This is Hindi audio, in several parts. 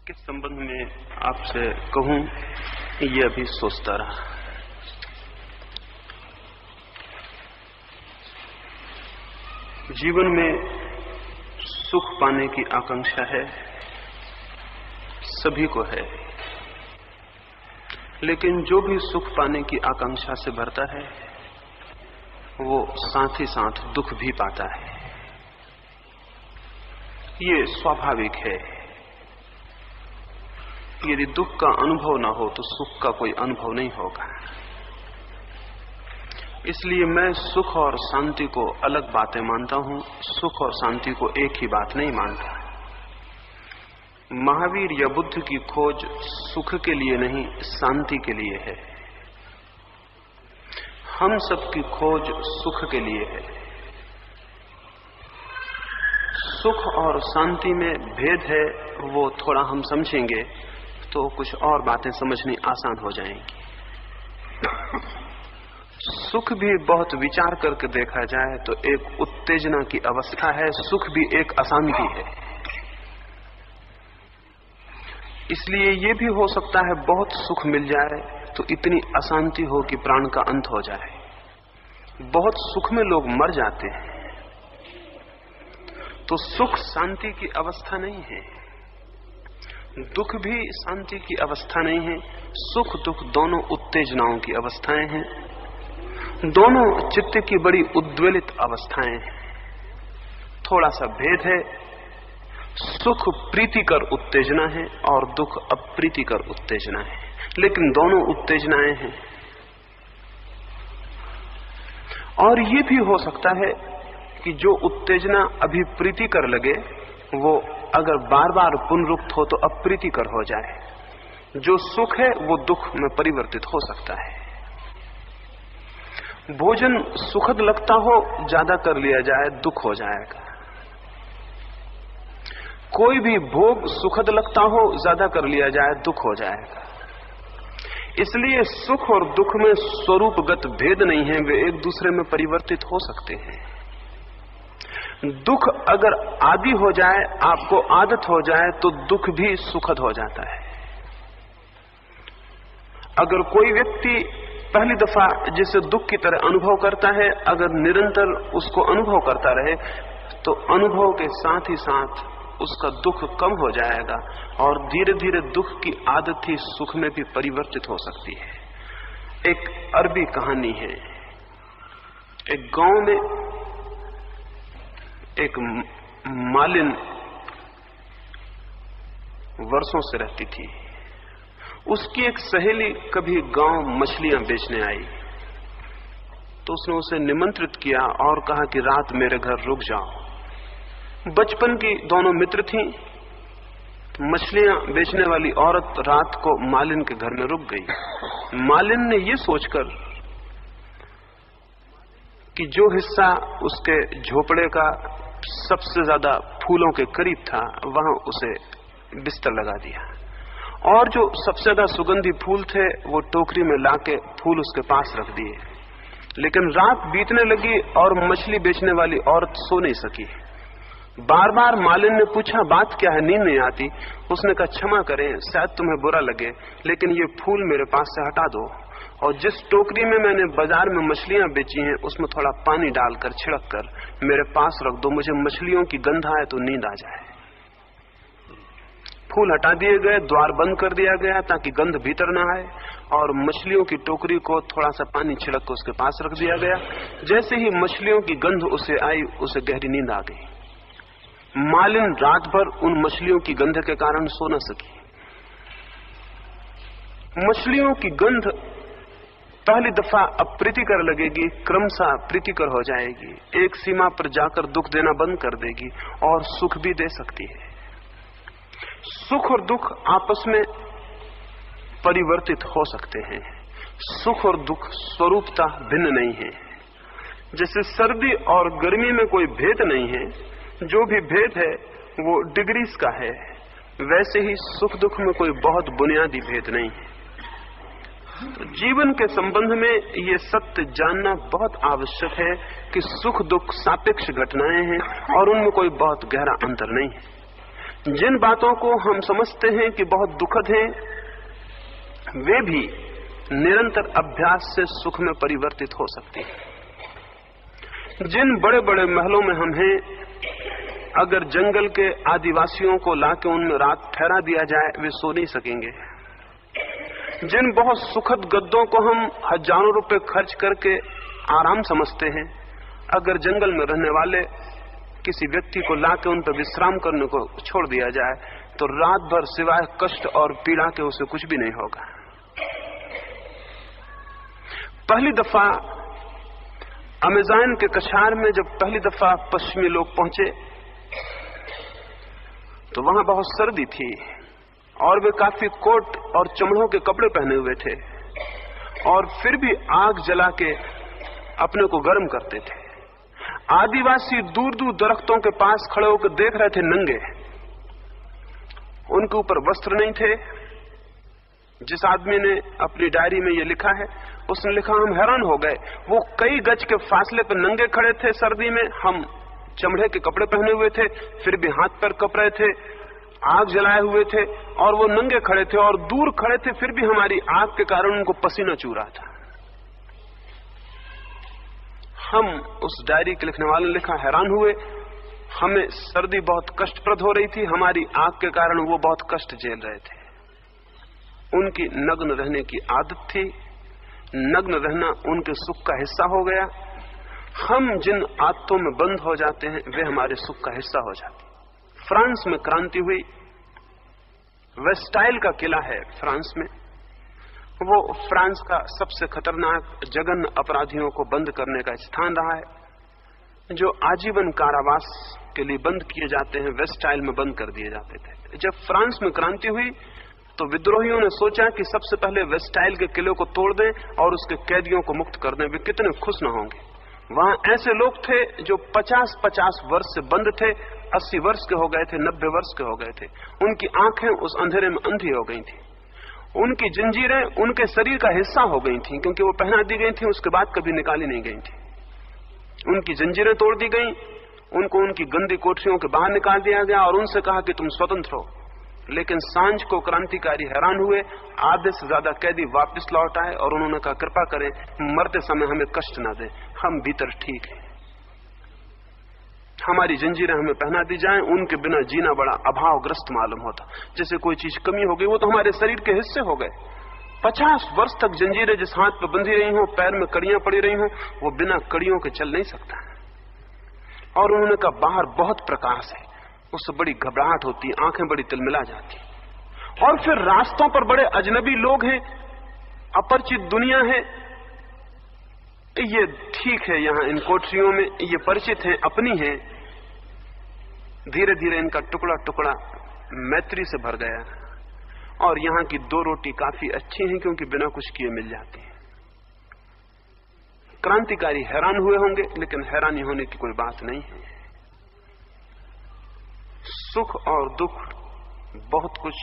किस संबंध में आपसे कहूं, ये अभी सोचता रहा। जीवन में सुख पाने की आकांक्षा है, सभी को है, लेकिन जो भी सुख पाने की आकांक्षा से भरता है वो साथ ही साथ दुख भी पाता है। ये स्वाभाविक है। यदि दुख का अनुभव ना हो तो सुख का कोई अनुभव नहीं होगा। इसलिए मैं सुख और शांति को अलग बातें मानता हूं, सुख और शांति को एक ही बात नहीं मानता। महावीर या बुद्ध की खोज सुख के लिए नहीं, शांति के लिए है। हम सबकी खोज सुख के लिए है। सुख और शांति में भेद है, वो थोड़ा हम समझेंगे तो कुछ और बातें समझनी आसान हो जाएंगी। सुख भी बहुत विचार करके देखा जाए तो एक उत्तेजना की अवस्था है, सुख भी एक अशांति है। इसलिए ये भी हो सकता है बहुत सुख मिल जाए तो इतनी अशांति हो कि प्राण का अंत हो जाए। बहुत सुख में लोग मर जाते हैं। तो सुख शांति की अवस्था नहीं है, दुख भी शांति की अवस्था नहीं है। सुख दुख दोनों उत्तेजनाओं की अवस्थाएं हैं, दोनों चित्त की बड़ी उद्वेलित अवस्थाएं हैं। थोड़ा सा भेद है, सुख प्रीतिकर उत्तेजना है और दुख अप्रीतिकर उत्तेजना है, लेकिन दोनों उत्तेजनाएं हैं। और ये भी हो सकता है कि जो उत्तेजना अभी प्रीतिकर लगे वो अगर बार बार पुनरुक्त हो तो अप्रीतिकर हो जाए। जो सुख है वो दुख में परिवर्तित हो सकता है। भोजन सुखद लगता हो, ज्यादा कर लिया जाए दुख हो जाएगा। कोई भी भोग सुखद लगता हो, ज्यादा कर लिया जाए दुख हो जाएगा। इसलिए सुख और दुख में स्वरूपगत भेद नहीं है, वे एक दूसरे में परिवर्तित हो सकते हैं। दुख अगर आदि हो जाए, आपको आदत हो जाए तो दुख भी सुखद हो जाता है। अगर कोई व्यक्ति पहली दफा जिसे दुख की तरह अनुभव करता है, अगर निरंतर उसको अनुभव करता रहे तो अनुभव के साथ ही साथ उसका दुख कम हो जाएगा और धीरे धीरे दुख की आदत ही सुख में भी परिवर्तित हो सकती है। एक अरबी कहानी है। एक गांव में एक मालिन वर्षों से रहती थी। उसकी एक सहेली कभी गांव मछलियां बेचने आई तो उसने उसे निमंत्रित किया और कहा कि रात मेरे घर रुक जाओ। बचपन की दोनों मित्र थीं। मछलियां बेचने वाली औरत रात को मालिन के घर में रुक गई। मालिन ने ये सोचकर कि जो हिस्सा उसके झोपड़े का सबसे ज्यादा फूलों के करीब था वहां उसे बिस्तर लगा दिया और जो सबसे ज्यादा सुगंधी फूल थे वो टोकरी में लाके फूल उसके पास रख दिए। लेकिन रात बीतने लगी और मछली बेचने वाली औरत सो नहीं सकी। बार बार मालिन ने पूछा बात क्या है, नींद नहीं आती। उसने कहा क्षमा करें, शायद तुम्हें बुरा लगे, लेकिन ये फूल मेरे पास से हटा दो और जिस टोकरी में मैंने बाजार में मछलियां बेची हैं उसमें थोड़ा पानी डालकर छिड़क कर मेरे पास रख दो। मुझे मछलियों की गंध आए तो नींद आ जाए। फूल हटा दिए गए, द्वार बंद कर दिया गया ताकि गंध भीतर न आए और मछलियों की टोकरी को थोड़ा सा पानी छिड़क कर उसके पास रख दिया गया। जैसे ही मछलियों की गंध उसे आई, उसे गहरी नींद आ गई। मालिन रात भर उन मछलियों की गंध के कारण सो न सकी। मछलियों की गंध पहली दफा अप्रीतिकर लगेगी, क्रमशः प्रीतिकर हो जाएगी, एक सीमा पर जाकर दुख देना बंद कर देगी और सुख भी दे सकती है। सुख और दुख आपस में परिवर्तित हो सकते हैं। सुख और दुख स्वरूपता भिन्न नहीं है। जैसे सर्दी और गर्मी में कोई भेद नहीं है, जो भी भेद है वो डिग्रीज का है, वैसे ही सुख दुख में कोई बहुत बुनियादी भेद नहीं है। तो जीवन के संबंध में ये सत्य जानना बहुत आवश्यक है कि सुख दुख सापेक्ष घटनाएं हैं और उनमें कोई बहुत गहरा अंतर नहीं है। जिन बातों को हम समझते हैं कि बहुत दुखद हैं, वे भी निरंतर अभ्यास से सुख में परिवर्तित हो सकती हैं। जिन बड़े बड़े महलों में हम हैं, अगर जंगल के आदिवासियों को लाके उनमें रात ठहरा दिया जाए, वे सो नहीं सकेंगे। जिन बहुत सुखद गद्दों को हम हजारों रुपए खर्च करके आराम समझते हैं, अगर जंगल में रहने वाले किसी व्यक्ति को लाके उन पर विश्राम करने को छोड़ दिया जाए, तो रात भर सिवाय कष्ट और पीड़ा के उसे कुछ भी नहीं होगा। पहली दफा अमेज़न के कछार में जब पहली दफा पश्चिमी लोग पहुंचे, तो वहां बहुत सर्दी थी और वे काफी कोट और चमड़ों के कपड़े पहने हुए थे, और फिर भी आग जला के अपने को गर्म करते थे। आदिवासी दूर दूर दरख्तों के पास खड़े होकर देख रहे थे, नंगे, उनके ऊपर वस्त्र नहीं थे। जिस आदमी ने अपनी डायरी में ये लिखा है, उसने लिखा, हम हैरान हो गए, वो कई गज के फासले पर नंगे खड़े थे सर्दी में, हम चमड़े के कपड़े पहने हुए थे, फिर भी हाथ पैर कप रहे थे, आग जलाए हुए थे, और वो नंगे खड़े थे और दूर खड़े थे, फिर भी हमारी आग के कारण उनको पसीना चू रहा था। हम, उस डायरी के लिखने वाले ने लिखा, हैरान हुए, हमें सर्दी बहुत कष्टप्रद हो रही थी, हमारी आग के कारण वो बहुत कष्ट झेल रहे थे। उनकी नग्न रहने की आदत थी, नग्न रहना उनके सुख का हिस्सा हो गया। हम जिन आदतों में बंद हो जाते हैं, वे हमारे सुख का हिस्सा हो जाते हैं। फ्रांस में क्रांति हुई, वेस्टाइल का किला है फ्रांस में, वो फ्रांस का सबसे खतरनाक जघन्य अपराधियों को बंद करने का स्थान रहा है। जो आजीवन कारावास के लिए बंद किए जाते हैं, वेस्टाइल में बंद कर दिए जाते थे। जब फ्रांस में क्रांति हुई, तो विद्रोहियों ने सोचा कि सबसे पहले वेस्टाइल के किले को तोड़ दें और उसके कैदियों को मुक्त कर दें। वे कितने खुश न होंगे। वहां ऐसे लोग थे जो 50-50 वर्ष से बंद थे, 80 वर्ष के हो गए थे, 90 वर्ष के हो गए थे। उनकी आंखें उस अंधेरे में अंधी हो गई थी, उनकी जंजीरें उनके शरीर का हिस्सा हो गई थी, क्योंकि वो पहना दी गई थी, उसके बाद कभी निकाली नहीं गई थी। उनकी जंजीरें तोड़ दी गई, उनको उनकी गंदी कोठरियों के बाहर निकाल दिया गया और उनसे कहा कि तुम स्वतंत्र हो। लेकिन सांझ को क्रांतिकारी हैरान हुए, आधे से ज्यादा कैदी वापस लौट आए और उन्होंने कहा, कृपा करें, मरते समय हमें कष्ट ना दें, हम भीतर ठीक हैं, हमारी जंजीरें हमें पहना दी जाएं। उनके बिना जीना बड़ा अभावग्रस्त मालूम होता, जैसे कोई चीज कमी हो गई। वो तो हमारे शरीर के हिस्से हो गए। 50 वर्ष तक जंजीरें जिस हाथ पर बंधी रही हो, पैर में कड़ियां पड़ी रही हो, वो बिना कड़ियों के चल नहीं सकता। और उन्होंने कहा, बाहर बहुत प्रकाश है, उससे बड़ी घबराहट होती, आंखें बड़ी तिलमिला जाती। और फिर रास्तों पर बड़े अजनबी लोग हैं, अपरिचित दुनिया है। ये ठीक है, यहां इन कोठरियों में ये परिचित हैं, अपनी हैं। धीरे धीरे इनका टुकड़ा टुकड़ा मैत्री से भर गया, और यहां की 2 रोटी काफी अच्छी हैं, क्योंकि बिना कुछ किए मिल जाती है। क्रांतिकारी हैरान हुए होंगे, लेकिन हैरानी होने की कोई बात नहीं है। सुख और दुख बहुत कुछ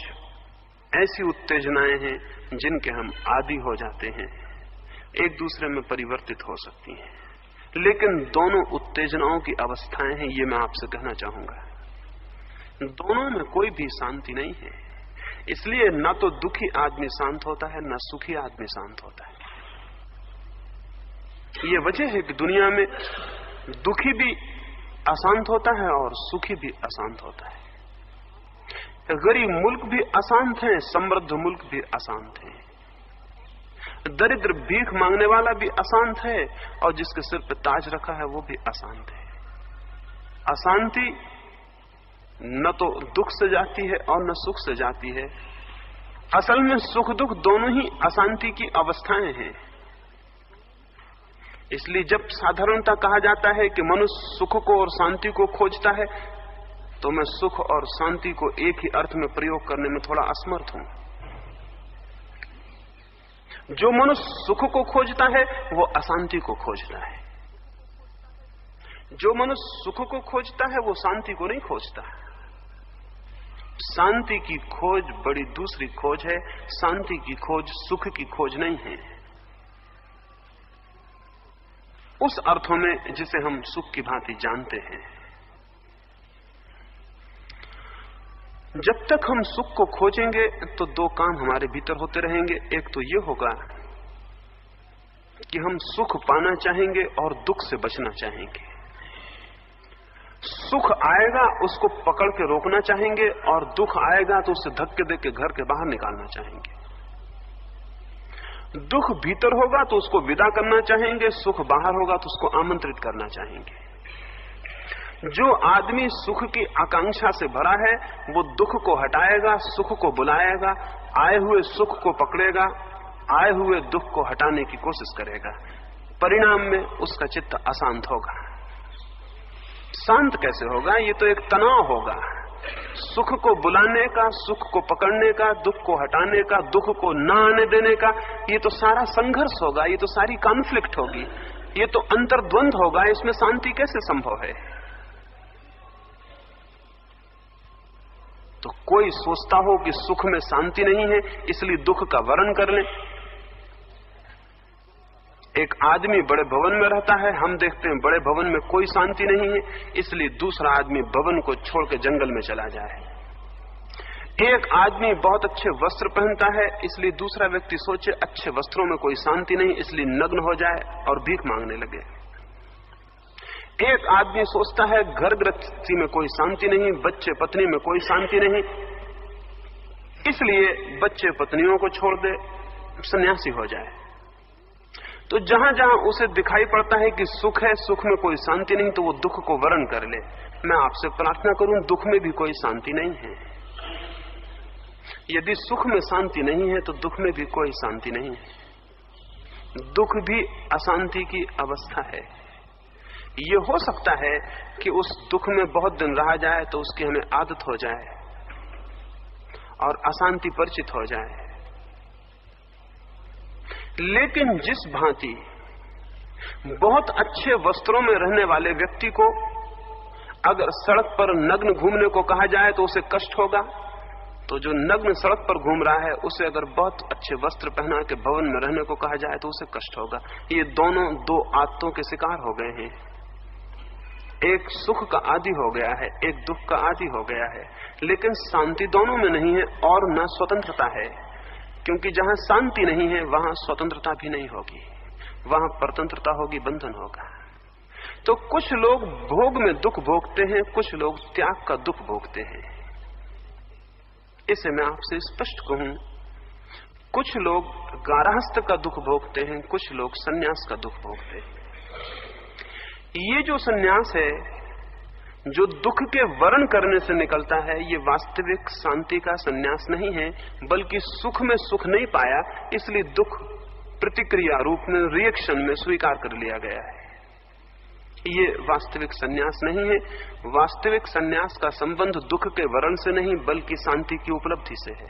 ऐसी उत्तेजनाएं हैं जिनके हम आदी हो जाते हैं, एक दूसरे में परिवर्तित हो सकती हैं, लेकिन दोनों उत्तेजनाओं की अवस्थाएं हैं, ये मैं आपसे कहना चाहूंगा। दोनों में कोई भी शांति नहीं है। इसलिए न तो दुखी आदमी शांत होता है, न सुखी आदमी शांत होता है। ये वजह है कि दुनिया में दुखी भी अशांत होता है और सुखी भी अशांत होता है। गरीब मुल्क भी अशांत है, समृद्ध मुल्क भी अशांत है। दरिद्र भीख मांगने वाला भी अशांत है, और जिसके सिर पर ताज रखा है वो भी अशांत है। अशांति न तो दुख से जाती है और न सुख से जाती है। असल में सुख दुख दोनों ही अशांति की अवस्थाएं हैं। इसलिए जब साधारणता कहा जाता है कि मनुष्य सुख को और शांति को खोजता है, तो मैं सुख और शांति को एक ही अर्थ में प्रयोग करने में थोड़ा असमर्थ हूं। जो मनुष्य सुख को खोजता है वो अशांति को खोजता है। जो मनुष्य सुख को खोजता है वो शांति को नहीं खोजता। शांति की खोज बड़ी दूसरी खोज है। शांति की खोज सुख की खोज नहीं है, उस अर्थों में जिसे हम सुख की भांति जानते हैं। जब तक हम सुख को खोजेंगे तो दो काम हमारे भीतर होते रहेंगे। एक तो ये होगा कि हम सुख पाना चाहेंगे और दुख से बचना चाहेंगे। सुख आएगा उसको पकड़ के रोकना चाहेंगे और दुख आएगा तो उसे धक्के दे के घर के बाहर निकालना चाहेंगे। दुख भीतर होगा तो उसको विदा करना चाहेंगे, सुख बाहर होगा तो उसको आमंत्रित करना चाहेंगे। जो आदमी सुख की आकांक्षा से भरा है वो दुख को हटाएगा, सुख को बुलाएगा, आए हुए सुख को पकड़ेगा, आए हुए दुख को हटाने की कोशिश करेगा। परिणाम में उसका चित्त अशांत होगा। शांत कैसे होगा? ये तो एक तनाव होगा। सुख को बुलाने का, सुख को पकड़ने का, दुख को हटाने का, दुख को न आने देने का, ये तो सारा संघर्ष होगा, ये तो सारी कॉन्फ्लिक्ट होगी, ये तो अंतर्द्वंद होगा। इसमें शांति कैसे संभव है? तो कोई सोचता हो कि सुख में शांति नहीं है इसलिए दुख का वर्ण कर ले। एक आदमी बड़े भवन में रहता है, हम देखते हैं बड़े भवन में कोई शांति नहीं है इसलिए दूसरा आदमी भवन को छोड़ के जंगल में चला जाए। एक आदमी बहुत अच्छे वस्त्र पहनता है इसलिए दूसरा व्यक्ति सोचे अच्छे वस्त्रों में कोई शांति नहीं इसलिए नग्न हो जाए और भीख मांगने लगे। एक आदमी सोचता है घर गृहस्थी में कोई शांति नहीं, बच्चे पत्नी में कोई शांति नहीं, इसलिए बच्चे पत्नियों को छोड़ दे, सन्यासी हो जाए। तो जहां जहां उसे दिखाई पड़ता है कि सुख है, सुख में कोई शांति नहीं, तो वो दुख को वर्ण कर ले। मैं आपसे प्रार्थना करूं, दुख में भी कोई शांति नहीं है। यदि सुख में शांति नहीं है तो दुख में भी कोई शांति नहीं है। दुख भी अशांति की अवस्था है। ये हो सकता है कि उस दुख में बहुत दिन रहा जाए तो उसकी हमें आदत हो जाए और अशांति परिचित हो जाए। लेकिन जिस भांति बहुत अच्छे वस्त्रों में रहने वाले व्यक्ति को अगर सड़क पर नग्न घूमने को कहा जाए तो उसे कष्ट होगा, तो जो नग्न सड़क पर घूम रहा है उसे अगर बहुत अच्छे वस्त्र पहना के भवन में रहने को कहा जाए तो उसे कष्ट होगा। ये दोनों दो आदतों के शिकार हो गए हैं। एक सुख का आदी हो गया है, एक दुख का आदी हो गया है। लेकिन शांति दोनों में नहीं है और न स्वतंत्रता है, क्योंकि जहां शांति नहीं है वहां स्वतंत्रता भी नहीं होगी, वहां परतंत्रता होगी, बंधन होगा। तो कुछ लोग भोग में दुख भोगते हैं, कुछ लोग त्याग का दुख भोगते हैं। इसे मैं आपसे स्पष्ट कहूं, कुछ लोग गारहस्थ का दुख भोगते हैं, कुछ लोग सन्यास का दुख भोगते हैं। ये जो सन्यास है जो दुख के वर्ण करने से निकलता है, ये वास्तविक शांति का सन्यास नहीं है, बल्कि सुख में सुख नहीं पाया इसलिए दुख प्रतिक्रिया रूप में, रिएक्शन में स्वीकार कर लिया गया है। ये वास्तविक सन्यास नहीं है। वास्तविक सन्यास का संबंध दुख के वर्ण से नहीं बल्कि शांति की उपलब्धि से है।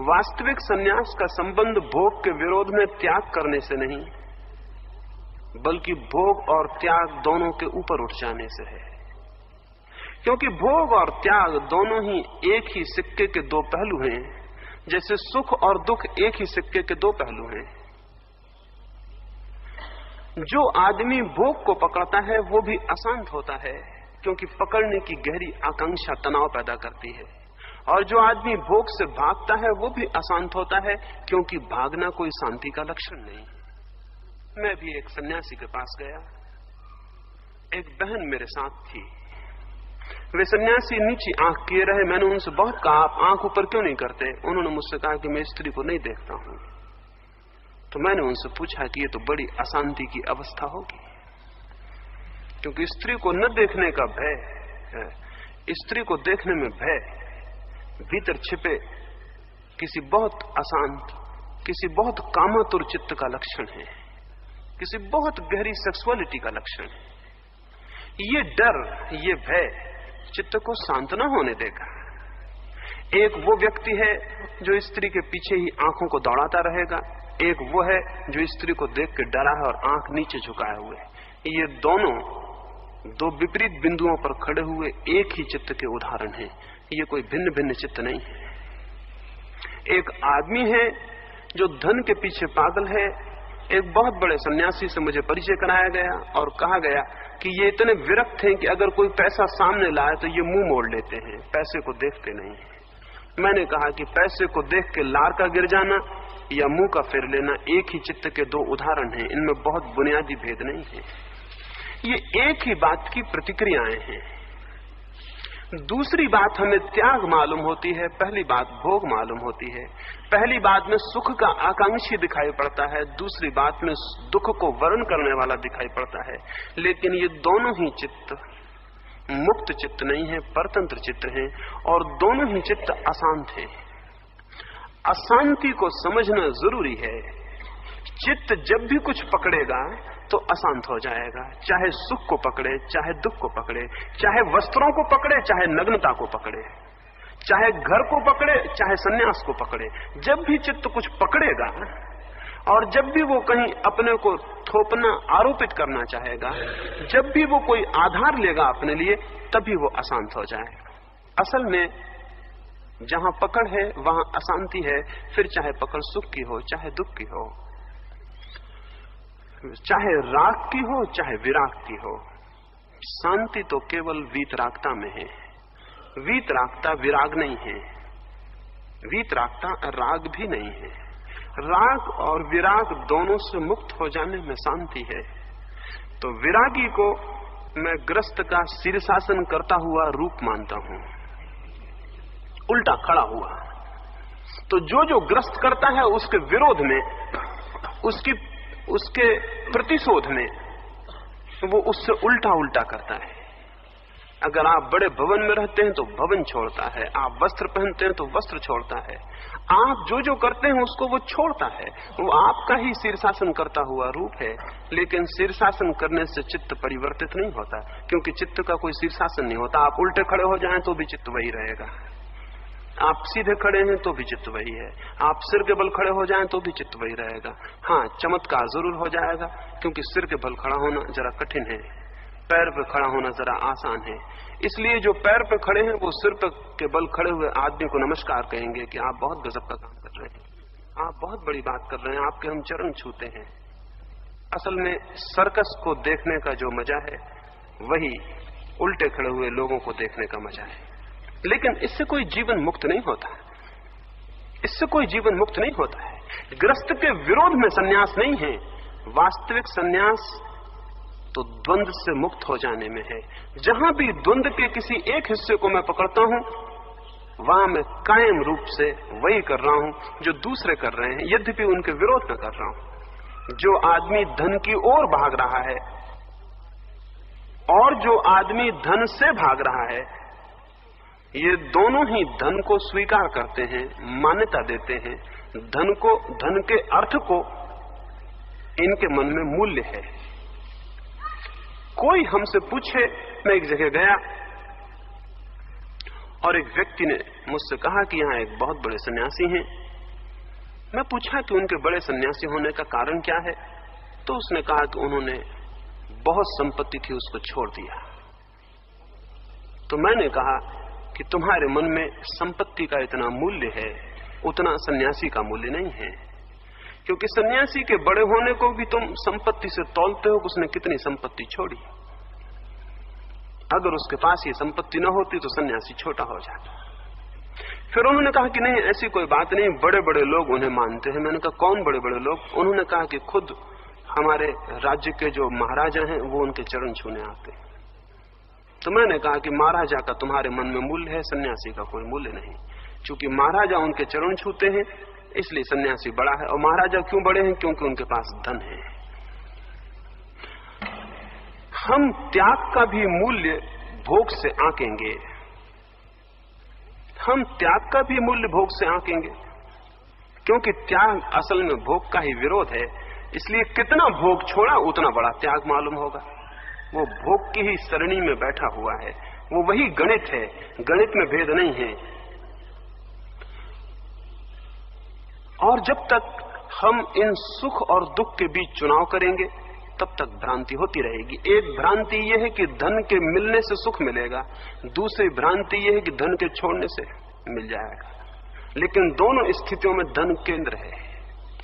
वास्तविक सन्यास का संबंध भोग के विरोध में त्याग करने से नहीं बल्कि भोग और त्याग दोनों के ऊपर उठ जाने से है। क्योंकि भोग और त्याग दोनों ही एक ही सिक्के के दो पहलू हैं, जैसे सुख और दुख एक ही सिक्के के दो पहलू हैं। जो आदमी भोग को पकड़ता है वो भी अशांत होता है, क्योंकि पकड़ने की गहरी आकांक्षा तनाव पैदा करती है। और जो आदमी भोग से भागता है वो भी अशांत होता है, क्योंकि भागना कोई शांति का लक्षण नहीं। मैं भी एक सन्यासी के पास गया, एक बहन मेरे साथ थी। वे सन्यासी नीचे आंख किए रहे। मैंने उनसे बहुत कहा, आप आंख ऊपर क्यों नहीं करते? उन्होंने मुझसे कहा कि मैं स्त्री को नहीं देखता हूं। तो मैंने उनसे पूछा कि ये तो बड़ी अशांति की अवस्था होगी, क्योंकि स्त्री को न देखने का भय है, स्त्री को देखने में भय भीतर छिपे किसी बहुत अशांत, किसी बहुत कामातुर चित्त का लक्षण है, किसी बहुत गहरी सेक्सुअलिटी का लक्षण है। ये डर, ये भय चित्त को शांत न होने देगा। एक वो व्यक्ति है जो स्त्री के पीछे ही आंखों को दौड़ाता रहेगा, एक वो है जो स्त्री को देख के डरा है और आंख नीचे झुकाए हुए। ये दोनों दो विपरीत बिंदुओं पर खड़े हुए एक ही चित्त के उदाहरण हैं। ये कोई भिन्न भिन्न चित्त नहीं है। एक आदमी है जो धन के पीछे पागल है, एक बहुत बड़े सन्यासी से मुझे परिचय कराया गया और कहा गया कि ये इतने विरक्त हैं कि अगर कोई पैसा सामने लाए तो ये मुंह मोड़ लेते हैं, पैसे को देखते नहीं हैं। मैंने कहा कि पैसे को देख के लार का गिर जाना या मुंह का फेर लेना एक ही चित्त के दो उदाहरण हैं, इनमें बहुत बुनियादी भेद नहीं है। ये एक ही बात की प्रतिक्रियाएं हैं। दूसरी बात हमें त्याग मालूम होती है, पहली बात भोग मालूम होती है। पहली बात में सुख का आकांक्षी दिखाई पड़ता है, दूसरी बात में दुख को वर्ण करने वाला दिखाई पड़ता है। लेकिन ये दोनों ही चित्त मुक्त चित्त नहीं है, परतंत्र चित्त हैं और दोनों ही चित्त अशांत हैं। अशांति को समझना जरूरी है। चित्त जब भी कुछ पकड़ेगा तो अशांत हो जाएगा, चाहे सुख को पकड़े, चाहे दुख को पकड़े, चाहे वस्त्रों को पकड़े, चाहे नग्नता को पकड़े, चाहे घर को पकड़े, चाहे सन्यास को पकड़े। जब भी चित्त कुछ पकड़ेगा और जब भी वो कहीं अपने को थोपना, आरोपित करना चाहेगा, जब भी वो कोई आधार लेगा अपने लिए, तभी वो अशांत हो जाएगा। असल में जहां पकड़ है वहां अशांति है, फिर चाहे पकड़ सुख की हो, चाहे दुख की हो, चाहे राग की हो, चाहे विराग की हो। शांति तो केवल वीतरागता में है। वीतरागता विराग नहीं है, वीतरागता राग भी नहीं है। राग और विराग दोनों से मुक्त हो जाने में शांति है। तो विरागी को मैं ग्रस्त का शीर्षासन करता हुआ रूप मानता हूं, उल्टा खड़ा हुआ। तो जो ग्रस्त करता है उसके विरोध में, उसके प्रतिशोध में वो उससे उल्टा उल्टा करता है। अगर आप बड़े भवन में रहते हैं तो भवन छोड़ता है, आप वस्त्र पहनते हैं तो वस्त्र छोड़ता है, आप जो करते हैं उसको वो छोड़ता है। वो आपका ही शीर्षासन करता हुआ रूप है। लेकिन शीर्षासन करने से चित्त परिवर्तित नहीं होता, क्योंकि चित्त का कोई शीर्षासन नहीं होता। आप उल्टे खड़े हो जाएं तो भी चित्त वही रहेगा, आप सीधे खड़े हैं तो भी चित्त वही है, आप सिर के बल खड़े हो जाएं तो भी चित्त वही रहेगा। हाँ, चमत्कार जरूर हो जाएगा, क्योंकि सिर के बल खड़ा होना जरा कठिन है, पैर पे खड़ा होना जरा आसान है। इसलिए जो पैर पे खड़े हैं वो सिर पे के बल खड़े हुए आदमी को नमस्कार कहेंगे कि आप बहुत गजब का काम कर रहे हैं, आप बहुत बड़ी बात कर रहे हैं, आपके हम चरण छूते हैं। असल में सर्कस को देखने का जो मजा है वही उल्टे खड़े हुए लोगों को देखने का मजा है। लेकिन इससे कोई जीवन मुक्त नहीं होता, इससे कोई जीवन मुक्त नहीं होता है। ग्रस्त के विरोध में सन्यास नहीं है, वास्तविक सन्यास तो द्वंद्व से मुक्त हो जाने में है। जहां भी द्वंद्व के किसी एक हिस्से को मैं पकड़ता हूं, वहां मैं कायम रूप से वही कर रहा हूं जो दूसरे कर रहे हैं, यद्यपि उनके विरोध में कर रहा हूं। जो आदमी धन की ओर भाग रहा है और जो आदमी धन से भाग रहा है, ये दोनों ही धन को स्वीकार करते हैं, मान्यता देते हैं। धन को, धन के अर्थ को इनके मन में मूल्य है। कोई हमसे पूछे, मैं एक जगह गया और एक व्यक्ति ने मुझसे कहा कि यहां एक बहुत बड़े सन्यासी हैं। मैं पूछा कि उनके बड़े सन्यासी होने का कारण क्या है, तो उसने कहा कि उन्होंने बहुत संपत्ति थी, उसको छोड़ दिया। तो मैंने कहा कि तुम्हारे मन में संपत्ति का इतना मूल्य है, उतना सन्यासी का मूल्य नहीं है, क्योंकि सन्यासी के बड़े होने को भी तुम संपत्ति से तौलते हो कि उसने कितनी संपत्ति छोड़ी। अगर उसके पास ये संपत्ति न होती तो सन्यासी छोटा हो जाता। फिर उन्होंने कहा कि नहीं, ऐसी कोई बात नहीं, बड़े बड़े लोग उन्हें मानते हैं। मैंने कहा कौन बड़े बड़े लोग? उन्होंने कहा कि खुद हमारे राज्य के जो महाराजा हैं वो उनके चरण छूने आते हैं। तो मैंने कहा कि महाराजा का तुम्हारे मन में मूल्य है, सन्यासी का कोई मूल्य नहीं। क्योंकि महाराजा उनके चरण छूते हैं इसलिए सन्यासी बड़ा है। और महाराजा क्यों बड़े हैं? क्योंकि उनके पास धन है। हम त्याग का भी मूल्य भोग से आंकेंगे, हम त्याग का भी मूल्य भोग से आंकेंगे, क्योंकि त्याग असल में भोग का ही विरोध है। इसलिए कितना भोग छोड़ा उतना बड़ा त्याग मालूम होगा। वो भोग की ही सरणी में बैठा हुआ है, वो वही गणित है, गणित में भेद नहीं है। और जब तक हम इन सुख और दुख के बीच चुनाव करेंगे तब तक भ्रांति होती रहेगी। एक भ्रांति यह है कि धन के मिलने से सुख मिलेगा, दूसरी भ्रांति यह है कि धन के छोड़ने से मिल जाएगा। लेकिन दोनों स्थितियों में धन केंद्र है,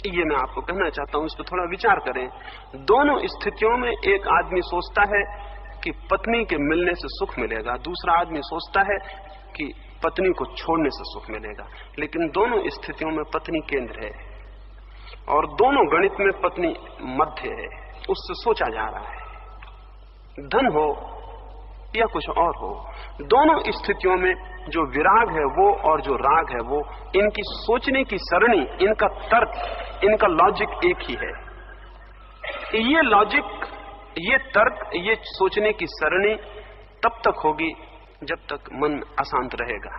ये मैं आपको कहना चाहता हूं, इस पर थोड़ा विचार करें। दोनों स्थितियों में एक आदमी सोचता है कि पत्नी के मिलने से सुख मिलेगा, दूसरा आदमी सोचता है कि पत्नी को छोड़ने से सुख मिलेगा। लेकिन दोनों स्थितियों में पत्नी केंद्र है और दोनों गणित में पत्नी मध्य है, उससे सोचा जा रहा है। धन हो या कुछ और हो, दोनों स्थितियों में जो विराग है वो और जो राग है वो, इनकी सोचने की सरणी, इनका तर्क, इनका लॉजिक एक ही है। ये लॉजिक, ये तर्क, ये सोचने की सरणी तब तक होगी जब तक मन अशांत रहेगा।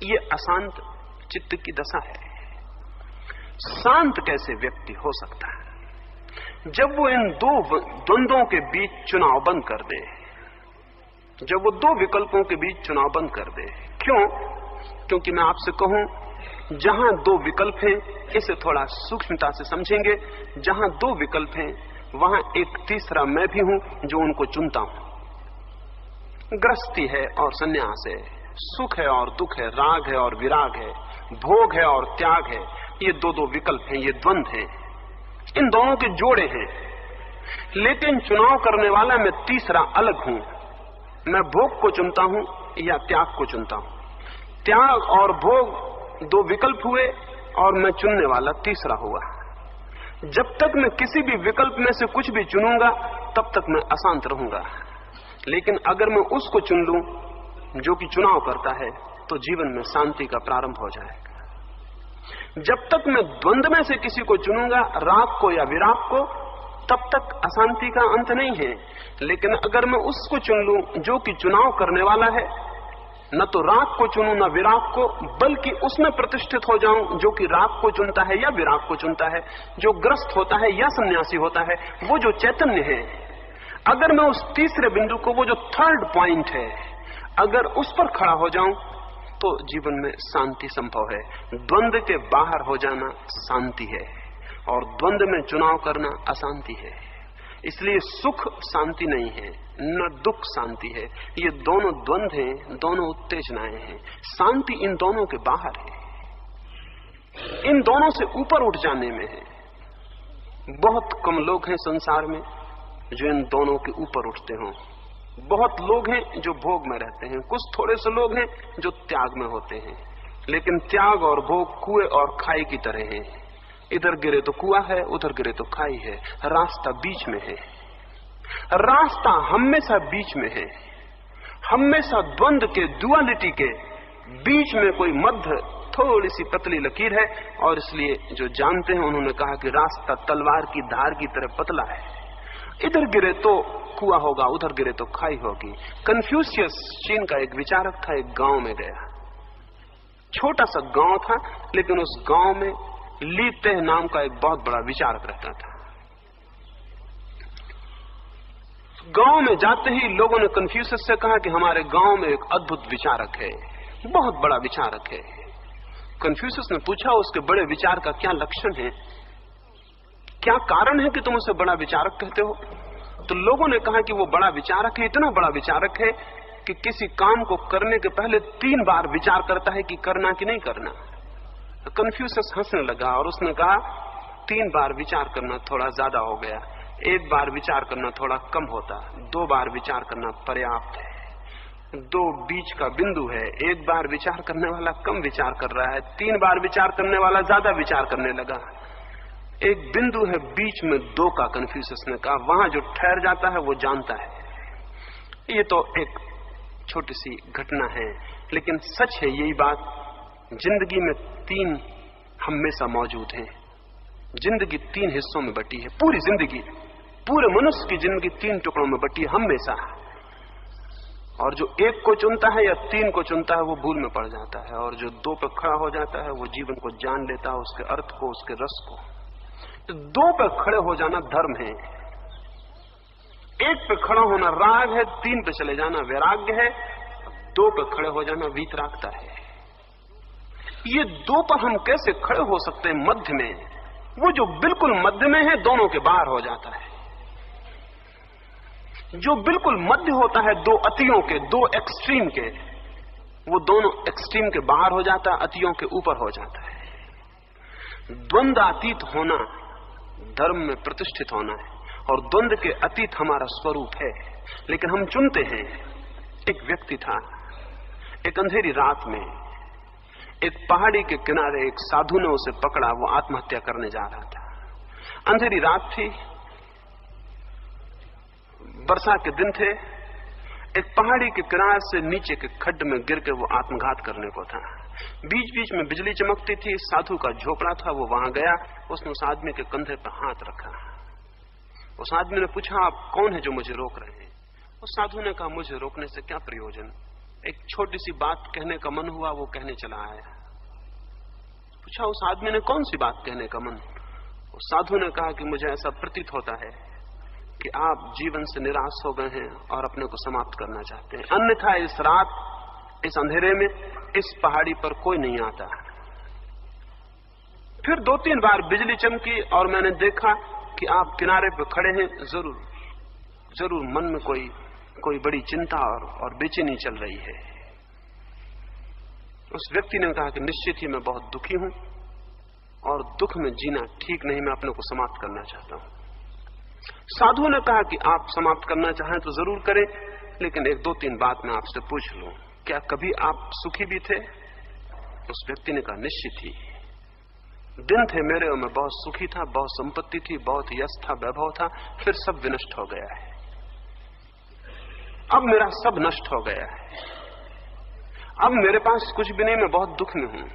ये अशांत चित्त की दशा है। शांत कैसे व्यक्ति हो सकता है? जब वो इन दो द्वंद्वों के बीच चुनाव बंद कर दे, जब वो दो विकल्पों के बीच चुनाव बंद कर दे। क्यों? क्योंकि मैं आपसे कहूं, जहां दो विकल्प हैं, इसे थोड़ा सूक्ष्मता से समझेंगे, जहां दो विकल्प हैं वहां एक तीसरा मैं भी हूं जो उनको चुनता हूं। गृहस्थी है और संन्यास है, सुख है और दुख है, राग है और विराग है, भोग है और त्याग है। ये दो दो विकल्प हैं, ये द्वंद्व हैं, इन दोनों के जोड़े हैं। लेकिन चुनाव करने वाला मैं तीसरा अलग हूं। मैं भोग को चुनता हूं या त्याग को चुनता हूं। त्याग और भोग दो विकल्प हुए और मैं चुनने वाला तीसरा हुआ। जब तक मैं किसी भी विकल्प में से कुछ भी चुनूंगा तब तक मैं अशांत रहूंगा। लेकिन अगर मैं उसको चुन लूं जो कि चुनाव करता है, तो जीवन में शांति का प्रारंभ हो जाएगा। जब तक मैं द्वंद्व में से किसी को चुनूंगा, राग को या विराग को, तब तक अशांति का अंत नहीं है। लेकिन अगर मैं उसको चुन लूं जो कि चुनाव करने वाला है, न तो राग को चुनूं न विराग को, बल्कि उसमें प्रतिष्ठित हो जाऊं जो कि राग को चुनता है या विराग को चुनता है, जो ग्रस्त होता है या सन्यासी होता है, वो जो चैतन्य है, अगर मैं उस तीसरे बिंदु को, वो जो थर्ड पॉइंट है, अगर उस पर खड़ा हो जाऊं तो जीवन में शांति संभव है। द्वंद्व के बाहर हो जाना शांति है और द्वंद्व में चुनाव करना अशांति है। इसलिए सुख शांति नहीं है, न दुख शांति है। ये दोनों द्वंद्व हैं, दोनों उत्तेजनाएं हैं। शांति इन दोनों के बाहर है, इन दोनों से ऊपर उठ जाने में है। बहुत कम लोग हैं संसार में जो इन दोनों के ऊपर उठते हों। बहुत लोग हैं जो भोग में रहते हैं, कुछ थोड़े से लोग हैं जो त्याग में होते हैं। लेकिन त्याग और भोग कुएं और खाई की तरह हैं। इधर गिरे तो कुआं है, उधर गिरे तो खाई है, रास्ता बीच में है। रास्ता हमेशा बीच में है। हमेशा द्वंद्व के, डुअलिटी के बीच में कोई मध्य थोड़ी सी पतली लकीर है। और इसलिए जो जानते हैं उन्होंने कहा कि रास्ता तलवार की धार की तरह पतला है। इधर गिरे तो कुआं होगा, उधर गिरे तो खाई होगी। कन्फ्यूशियस चीन का एक विचारक था, एक गांव में गया। छोटा सा गांव था, लेकिन उस गांव में ली तेह नाम का एक बहुत बड़ा विचारक रहता था। गांव में जाते ही लोगों ने कन्फ्यूशियस से कहा कि हमारे गांव में एक अद्भुत विचारक है, बहुत बड़ा विचारक है। कन्फ्यूशियस ने पूछा, उसके बड़े विचार का क्या लक्षण है, क्या कारण है कि तुम उसे बड़ा विचारक कहते हो? तो लोगों ने कहा कि वो बड़ा विचारक है, इतना बड़ा विचारक है कि किसी काम को करने के पहले 3 बार विचार करता है कि करना कि नहीं करना। कन्फ्यूशियस हंसने लगा और उसने कहा, 3 बार विचार करना थोड़ा ज्यादा हो गया, 1 बार विचार करना थोड़ा कम होता, 2 बार विचार करना पर्याप्त है। 2 बीच का बिंदु है, 1 बार विचार करने वाला कम विचार कर रहा है, 3 बार विचार करने वाला ज्यादा विचार करने लगा। एक बिंदु है बीच में 2 का, कन्फ्यूशियस ने कहा, वहां जो ठहर जाता है वो जानता है। ये तो एक छोटी सी घटना है, लेकिन सच है यही बात। जिंदगी में 3 हमेशा मौजूद हैं। जिंदगी 3 हिस्सों में बटी है, पूरी जिंदगी, पूरे मनुष्य की जिंदगी 3 टुकड़ों में बटी है हमेशा। और जो 1 को चुनता है या 3 को चुनता है वो भूल में पड़ जाता है, और जो 2 पर खड़ा हो जाता है वो जीवन को जान लेता है, उसके अर्थ को, उसके रस को। 2 पर खड़े हो जाना धर्म है, 1 पे खड़ा होना राग है, 3 पे चले जाना वैराग्य है, 2 पे खड़े हो जाना वीतरागता है। ये 2 पर हम कैसे खड़े हो सकते हैं मध्य में? वो जो बिल्कुल मध्य में है दोनों के बाहर हो जाता है। जो बिल्कुल मध्य होता है 2 अतियों के, 2 एक्सट्रीम के, वो दोनों एक्सट्रीम के बाहर हो जाता है, अतियों के ऊपर हो जाता है। द्वंद्वातीत होना धर्म में प्रतिष्ठित होना है, और द्वंद्व के अतीत हमारा स्वरूप है। लेकिन हम चुनते हैं। एक व्यक्ति था, एक अंधेरी रात में एक पहाड़ी के किनारे एक साधु ने उसे पकड़ा, वो आत्महत्या करने जा रहा था। अंधेरी रात थी, वर्षा के दिन थे। एक पहाड़ी के किनारे से नीचे के खड्ड में गिर के वो आत्मघात करने को था। बीच बीच में बिजली चमकती थी। साधु का झोपड़ा था, वो वहां गया। उसने उस आदमी के कंधे पर हाथ रखा। उस आदमी ने पूछा, आप कौन है जो मुझे रोक रहे हैं? उस साधु ने कहा, मुझे रोकने से क्या प्रयोजन, एक छोटी सी बात कहने का मन हुआ, वो कहने चला आया। पूछा उस आदमी ने, कौन सी बात कहने का मन? उस साधु ने कहा कि मुझे ऐसा प्रतीत होता है कि आप जीवन से निराश हो गए हैं और अपने को समाप्त करना चाहते हैं, अन्यथा इस रात, इस अंधेरे में, इस पहाड़ी पर कोई नहीं आता। फिर 2-3 बार बिजली चमकी और मैंने देखा कि आप किनारे पर खड़े हैं। जरूर मन में कोई बड़ी चिंता और बेचैनी चल रही है। उस व्यक्ति ने कहा कि निश्चित ही मैं बहुत दुखी हूं और दुख में जीना ठीक नहीं, मैं अपने को समाप्त करना चाहता हूं। साधु ने कहा कि आप समाप्त करना चाहें तो जरूर करें, लेकिन 1-2-3 बात मैं आपसे पूछ लूं, क्या कभी आप सुखी भी थे? उस व्यक्ति ने कहा, निश्चित ही। दिन थे मेरे और मैं बहुत सुखी था, बहुत संपत्ति थी, बहुत यश था, वैभव था, फिर सब विनष्ट हो गया है। अब मेरा सब नष्ट हो गया है, अब मेरे पास कुछ भी नहीं, मैं बहुत दुख में हूं।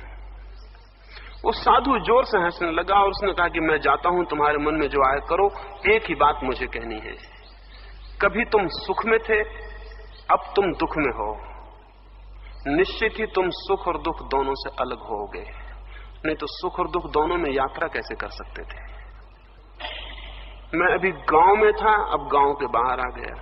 वो साधु जोर से हंसने लगा और उसने कहा कि मैं जाता हूं, तुम्हारे मन में जो आए करो, एक ही बात मुझे कहनी है, कभी तुम सुख में थे, अब तुम दुख में हो। निश्चित ही तुम सुख और दुख दोनों से अलग होगे, नहीं तो सुख और दुख दोनों में यात्रा कैसे कर सकते थे? मैं अभी गांव में था, अब गांव के बाहर आ गया,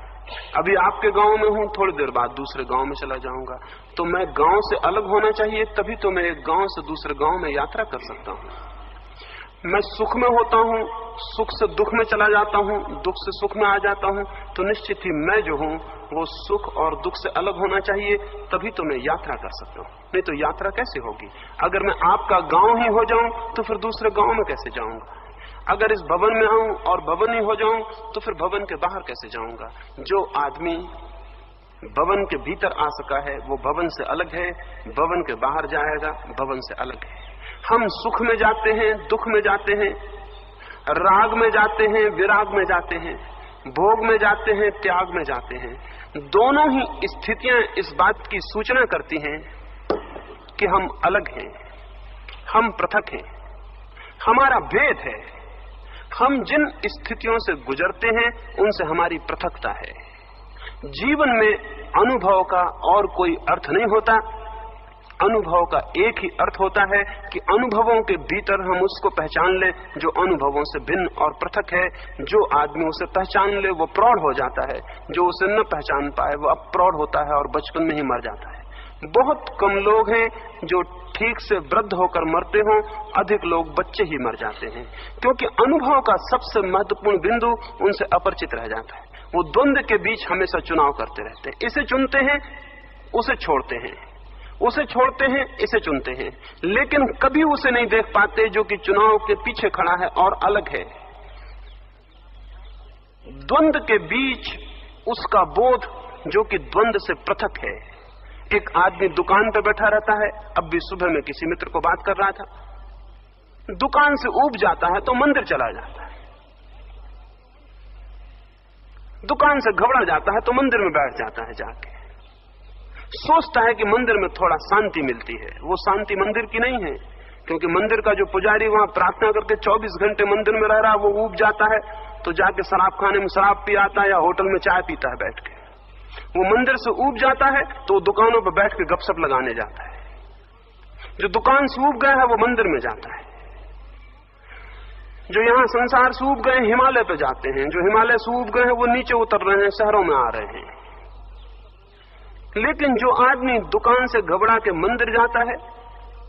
अभी आपके गांव में हूं, थोड़ी देर बाद दूसरे गांव में चला जाऊंगा। तो मैं गांव से अलग होना चाहिए, तभी तो मैं एक गांव से दूसरे गांव में यात्रा कर सकता हूं। मैं सुख में होता हूं, सुख से दुख में चला जाता हूं, दुख से सुख में आ जाता हूं, तो निश्चित ही मैं जो हूं वो सुख और दुख से अलग होना चाहिए, तभी तो मैं यात्रा कर सकता हूं। नहीं तो यात्रा कैसे होगी? अगर मैं आपका गांव ही हो जाऊं तो फिर दूसरे गांव में कैसे जाऊंगा? अगर इस भवन में आऊं और भवन ही हो जाऊं तो फिर भवन के बाहर कैसे जाऊंगा? जो आदमी भवन के भीतर आ सका है वो भवन से अलग है, भवन के बाहर जाएगा भवन से अलग है। हम सुख में जाते हैं, दुख में जाते हैं, राग में जाते हैं, विराग में जाते हैं, भोग में जाते हैं, त्याग में जाते हैं। दोनों ही स्थितियां इस बात की सूचना करती हैं कि हम अलग हैं, हम पृथक हैं, हमारा भेद है। हम जिन स्थितियों से गुजरते हैं उनसे हमारी पृथकता है। जीवन में अनुभव का और कोई अर्थ नहीं होता, अनुभव का एक ही अर्थ होता है कि अनुभवों के भीतर हम उसको पहचान ले जो अनुभवों से भिन्न और पृथक है। जो आदमी उसे पहचान ले वो प्रौढ़ हो जाता है, जो उसे न पहचान पाए वो अप्रौढ़ होता है और बचपन में ही मर जाता है। बहुत कम लोग हैं जो ठीक से वृद्ध होकर मरते हों, अधिक लोग बच्चे ही मर जाते हैं, क्योंकि अनुभव का सबसे महत्वपूर्ण बिंदु उनसे अपरिचित रह जाता है। वो द्वंद्व के बीच हमेशा चुनाव करते रहते हैं, इसे चुनते हैं, उसे छोड़ते हैं, उसे छोड़ते हैं, इसे चुनते हैं, लेकिन कभी उसे नहीं देख पाते जो कि चुनाव के पीछे खड़ा है और अलग है। द्वंद्व के बीच उसका बोध जो कि द्वंद्व से पृथक है। एक आदमी दुकान पर बैठा रहता है, अब भी सुबह में किसी मित्र को बात कर रहा था, दुकान से ऊब जाता है तो मंदिर चला जाता है, दुकान से घबरा जाता है तो मंदिर में बैठ जाता है, जाके सोचता है कि मंदिर में थोड़ा शांति मिलती है। वो शांति मंदिर की नहीं है, क्योंकि मंदिर का जो पुजारी वहां प्रार्थना करके 24 घंटे मंदिर में रह रहा है, वो ऊब जाता है तो जाके शराब खाने में शराब पी आता है या होटल में चाय पीता है बैठ के। वो मंदिर से ऊब जाता है तो दुकानों पर बैठ के गपशप लगाने जाता है। जो दुकान से ऊब गया है वो मंदिर में जाता है। जो यहां संसार से ऊब गए हिमालय पे जाते हैं, जो हिमालय से ऊब गए हैं वो नीचे उतर रहे हैं, शहरों में आ रहे हैं। लेकिन जो आदमी दुकान से घबरा के मंदिर जाता है,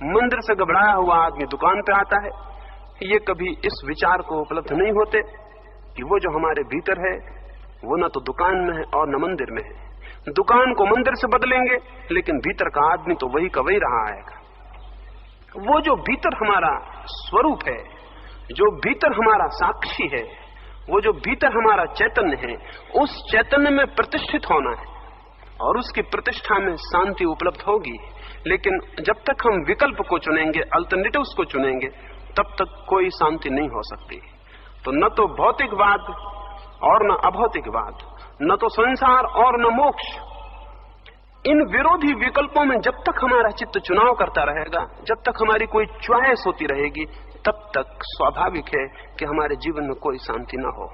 मंदिर से घबराया हुआ आदमी दुकान पे आता है, ये कभी इस विचार को उपलब्ध नहीं होते कि वो जो हमारे भीतर है वो न तो दुकान में है और न मंदिर में है। दुकान को मंदिर से बदलेंगे लेकिन भीतर का आदमी तो वही का वही रहा आएगा। वो जो भीतर हमारा स्वरूप है, जो भीतर हमारा साक्षी है, वो जो भीतर हमारा चैतन्य है, उस चैतन्य में प्रतिष्ठित होना है और उसकी प्रतिष्ठा में शांति उपलब्ध होगी। लेकिन जब तक हम विकल्प को चुनेंगे, अल्टरनेटिव्स को चुनेंगे, तब तक कोई शांति नहीं हो सकती। तो न तो भौतिकवाद और न अभौतिकवाद, न तो संसार और न मोक्ष, इन विरोधी विकल्पों में जब तक हमारा चित्त चुनाव करता रहेगा, जब तक हमारी कोई च्वाइस होती रहेगी, तब तक स्वाभाविक है कि हमारे जीवन में कोई शांति न हो।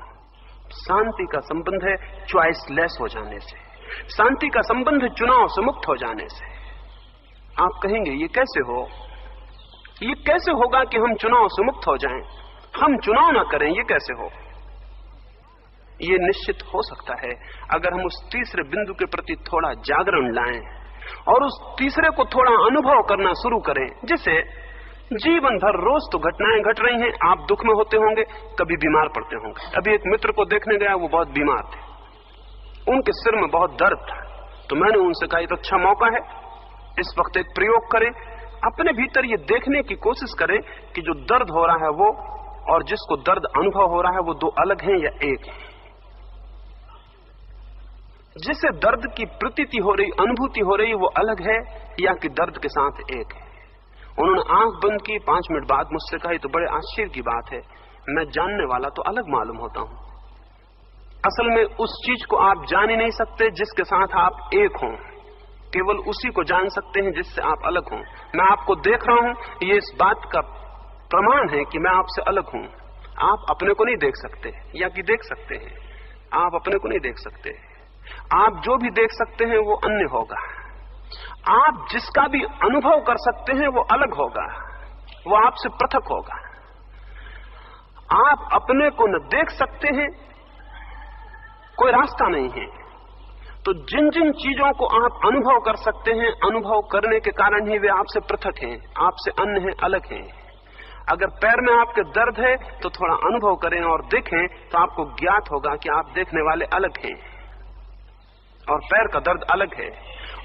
शांति का संबंध है च्वाइसलेस हो जाने से, शांति का संबंध है चुनाव से मुक्त हो जाने से। आप कहेंगे ये कैसे हो, ये कैसे होगा कि हम चुनाव से मुक्त हो जाएं, हम चुनाव ना करें, ये कैसे हो? ये निश्चित हो सकता है अगर हम उस तीसरे बिंदु के प्रति थोड़ा जागरण लाएं और उस तीसरे को थोड़ा अनुभव करना शुरू करें। जैसे जीवन भर रोज तो घटनाएं घट रही हैं, आप दुख में होते होंगे, कभी बीमार पड़ते होंगे। अभी एक मित्र को देखने गया, वो बहुत बीमार थे, उनके सिर में बहुत दर्द था। तो मैंने उनसे कहा तो अच्छा मौका है, इस वक्त एक प्रयोग करें, अपने भीतर ये देखने की कोशिश करें कि जो दर्द हो रहा है वो और जिसको दर्द अनुभव हो रहा है वो दो अलग हैं या एक है। जिसे दर्द की प्रतीति हो रही, अनुभूति हो रही, वो अलग है या कि दर्द के साथ एक है। उन्होंने आंख बंद की, 5 मिनट बाद मुझसे कहा तो बड़े आश्चर्य की बात है, मैं जानने वाला तो अलग मालूम होता हूं। असल में उस चीज को आप जान ही नहीं सकते जिसके साथ आप एक हों, केवल उसी को जान सकते हैं जिससे आप अलग हों। मैं आपको देख रहा हूं, ये इस बात का प्रमाण है कि मैं आपसे अलग हूं। आप अपने को नहीं देख सकते, या कि देख सकते हैं, आप अपने को नहीं देख सकते। आप जो भी देख सकते हैं वो अन्य होगा। आप जिसका भी अनुभव कर सकते हैं वो अलग होगा, वो आपसे पृथक होगा। आप अपने को न देख सकते हैं, कोई रास्ता नहीं है। तो जिन जिन चीजों को आप अनुभव कर सकते हैं, अनुभव करने के कारण ही वे आपसे पृथक हैं, आपसे अन्य हैं, अलग हैं। अगर पैर में आपके दर्द है तो थोड़ा अनुभव करें और देखें तो आपको ज्ञात होगा कि आप देखने वाले अलग हैं और पैर का दर्द अलग है।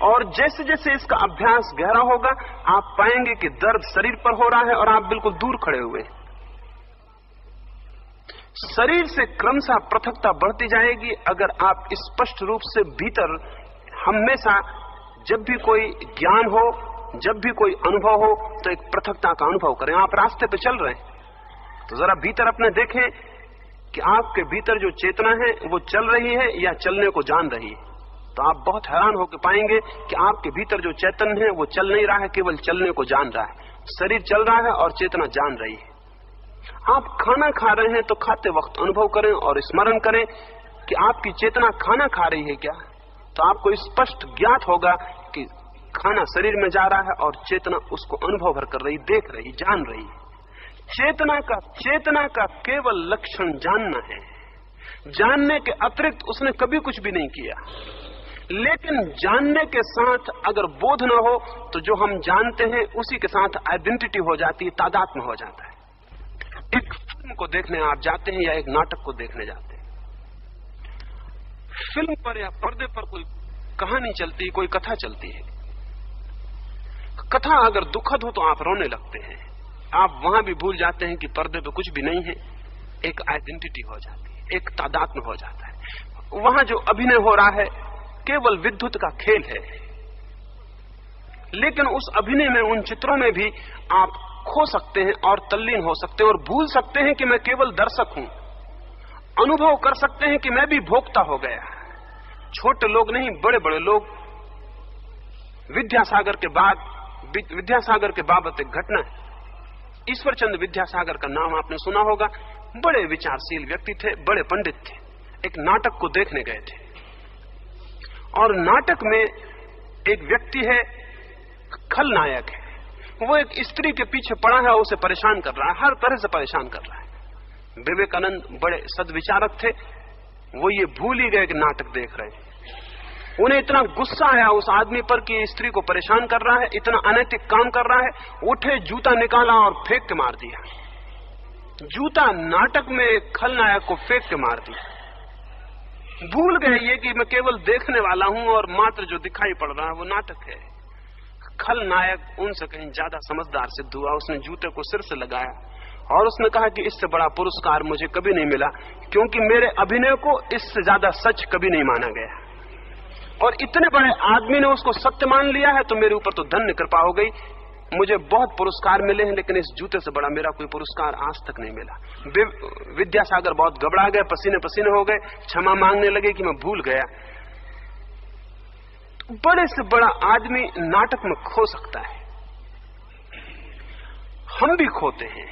और जैसे जैसे इसका अभ्यास गहरा होगा, आप पाएंगे कि दर्द शरीर पर हो रहा है और आप बिल्कुल दूर खड़े हुए। शरीर से क्रमशः पृथकता बढ़ती जाएगी अगर आप स्पष्ट रूप से भीतर हमेशा, जब भी कोई ज्ञान हो, जब भी कोई अनुभव हो, तो एक पृथकता का अनुभव करें। आप रास्ते पे चल रहे हैं तो जरा भीतर अपने देखें कि आपके भीतर जो चेतना है वो चल रही है या चलने को जान रही है। तो आप बहुत हैरान होकर पाएंगे कि आपके भीतर जो चैतन्य है वो चल नहीं रहा है, केवल चलने को जान रहा है। शरीर चल रहा है और चेतना जान रही है। आप खाना खा रहे हैं तो खाते वक्त अनुभव करें और स्मरण करें कि आपकी चेतना खाना खा रही है क्या। तो आपको स्पष्ट ज्ञात होगा कि खाना शरीर में जा रहा है और चेतना उसको अनुभव भर कर रही, देख रही, जान रही है। चेतना का केवल लक्षण जानना है। जानने के अतिरिक्त उसने कभी कुछ भी नहीं किया। लेकिन जानने के साथ अगर बोध न हो तो जो हम जानते हैं उसी के साथ आइडेंटिटी हो जाती है, तादात्म्य हो जाता है। एक फिल्म को देखने आप जाते हैं या एक नाटक को देखने जाते हैं, फिल्म पर या पर्दे पर कोई कहानी चलती है, कोई कथा चलती है। कथा अगर दुखद हो तो आप रोने लगते हैं, आप वहां भी भूल जाते हैं कि पर्दे पे कुछ भी नहीं है। एक आइडेंटिटी हो जाती है, एक तादात्म्य हो जाता है। वहां जो अभिनय हो रहा है केवल विद्युत का खेल है, लेकिन उस अभिनय में, उन चित्रों में भी आप खो सकते हैं और तल्लीन हो सकते हैं और भूल सकते हैं कि मैं केवल दर्शक हूं। अनुभव कर सकते हैं कि मैं भी भोक्ता हो गया। छोटे लोग नहीं, बड़े बड़े लोग। विद्यासागर के बाबत एक घटना है। ईश्वरचंद्र विद्यासागर का नाम आपने सुना होगा। बड़े विचारशील व्यक्ति थे, बड़े पंडित थे। एक नाटक को देखने गए थे और नाटक में एक व्यक्ति है, खलनायक है। वो एक स्त्री के पीछे पड़ा है, उसे परेशान कर रहा है, हर तरह से परेशान कर रहा है। विवेकानंद बड़े सद्विचारक थे, वो ये भूल ही गए कि नाटक देख रहे हैं। उन्हें इतना गुस्सा आया उस आदमी पर कि स्त्री को परेशान कर रहा है, इतना अनैतिक काम कर रहा है। उठे, जूता निकाला और फेंक के मार दिया। जूता नाटक में खलनायक को फेंक के मार दिया। भूल गए ये कि मैं केवल देखने वाला हूं और मात्र जो दिखाई पड़ रहा है वो नाटक है। खलनायक उनसे कहीं ज्यादा समझदार सिद्ध हुआ। उसने जूते को सिर से लगाया और उसने कहा कि इससे बड़ा पुरस्कार मुझे कभी नहीं मिला, क्योंकि मेरे अभिनय को इससे ज्यादा सच कभी नहीं माना गया। और इतने बड़े आदमी ने उसको सत्य मान लिया है, तो मेरे ऊपर तो धन्य कृपा हो गई। मुझे बहुत पुरस्कार मिले हैं, लेकिन इस जूते से बड़ा मेरा कोई पुरस्कार आज तक नहीं मिला। विद्यासागर बहुत घबरा गए, पसीने पसीने हो गए, क्षमा मांगने लगे कि मैं भूल गया। बड़े से बड़ा आदमी नाटक में खो सकता है, हम भी खोते हैं।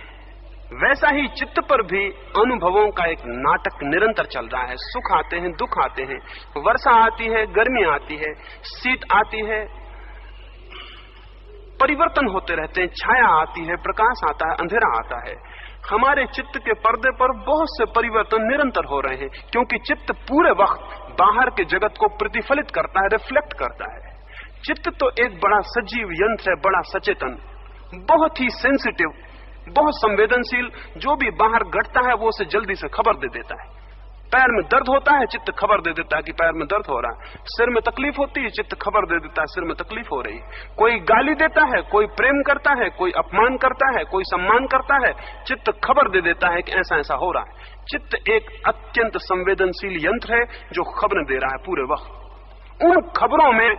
वैसा ही चित्त पर भी अनुभवों का एक नाटक निरंतर चल रहा है। सुख आते हैं, दुख आते हैं, वर्षा आती है, गर्मी आती है, शीत आती है, परिवर्तन होते रहते हैं, छाया आती है, प्रकाश आता है, अंधेरा आता है। हमारे चित्त के पर्दे पर बहुत से परिवर्तन निरंतर हो रहे हैं, क्योंकि चित्त पूरे वक्त बाहर के जगत को प्रतिफलित करता है, रिफ्लेक्ट करता है। चित्त तो एक बड़ा सजीव यंत्र है, बड़ा सचेतन, बहुत ही सेंसिटिव, बहुत संवेदनशील। जो भी बाहर घटता है वो उसे जल्दी से खबर दे देता है। पैर में दर्द होता है, चित्त खबर दे देता है कि पैर में दर्द हो रहा है। सिर में तकलीफ होती है, चित्त खबर दे देता है सिर में तकलीफ हो रही है। कोई गाली देता है, कोई प्रेम करता है, कोई अपमान करता है, कोई सम्मान करता है, चित्त खबर दे देता है कि ऐसा ऐसा हो रहा है। चित्त एक अत्यंत संवेदनशील यंत्र है जो खबरें दे रहा है पूरे वक्त। उन खबरों में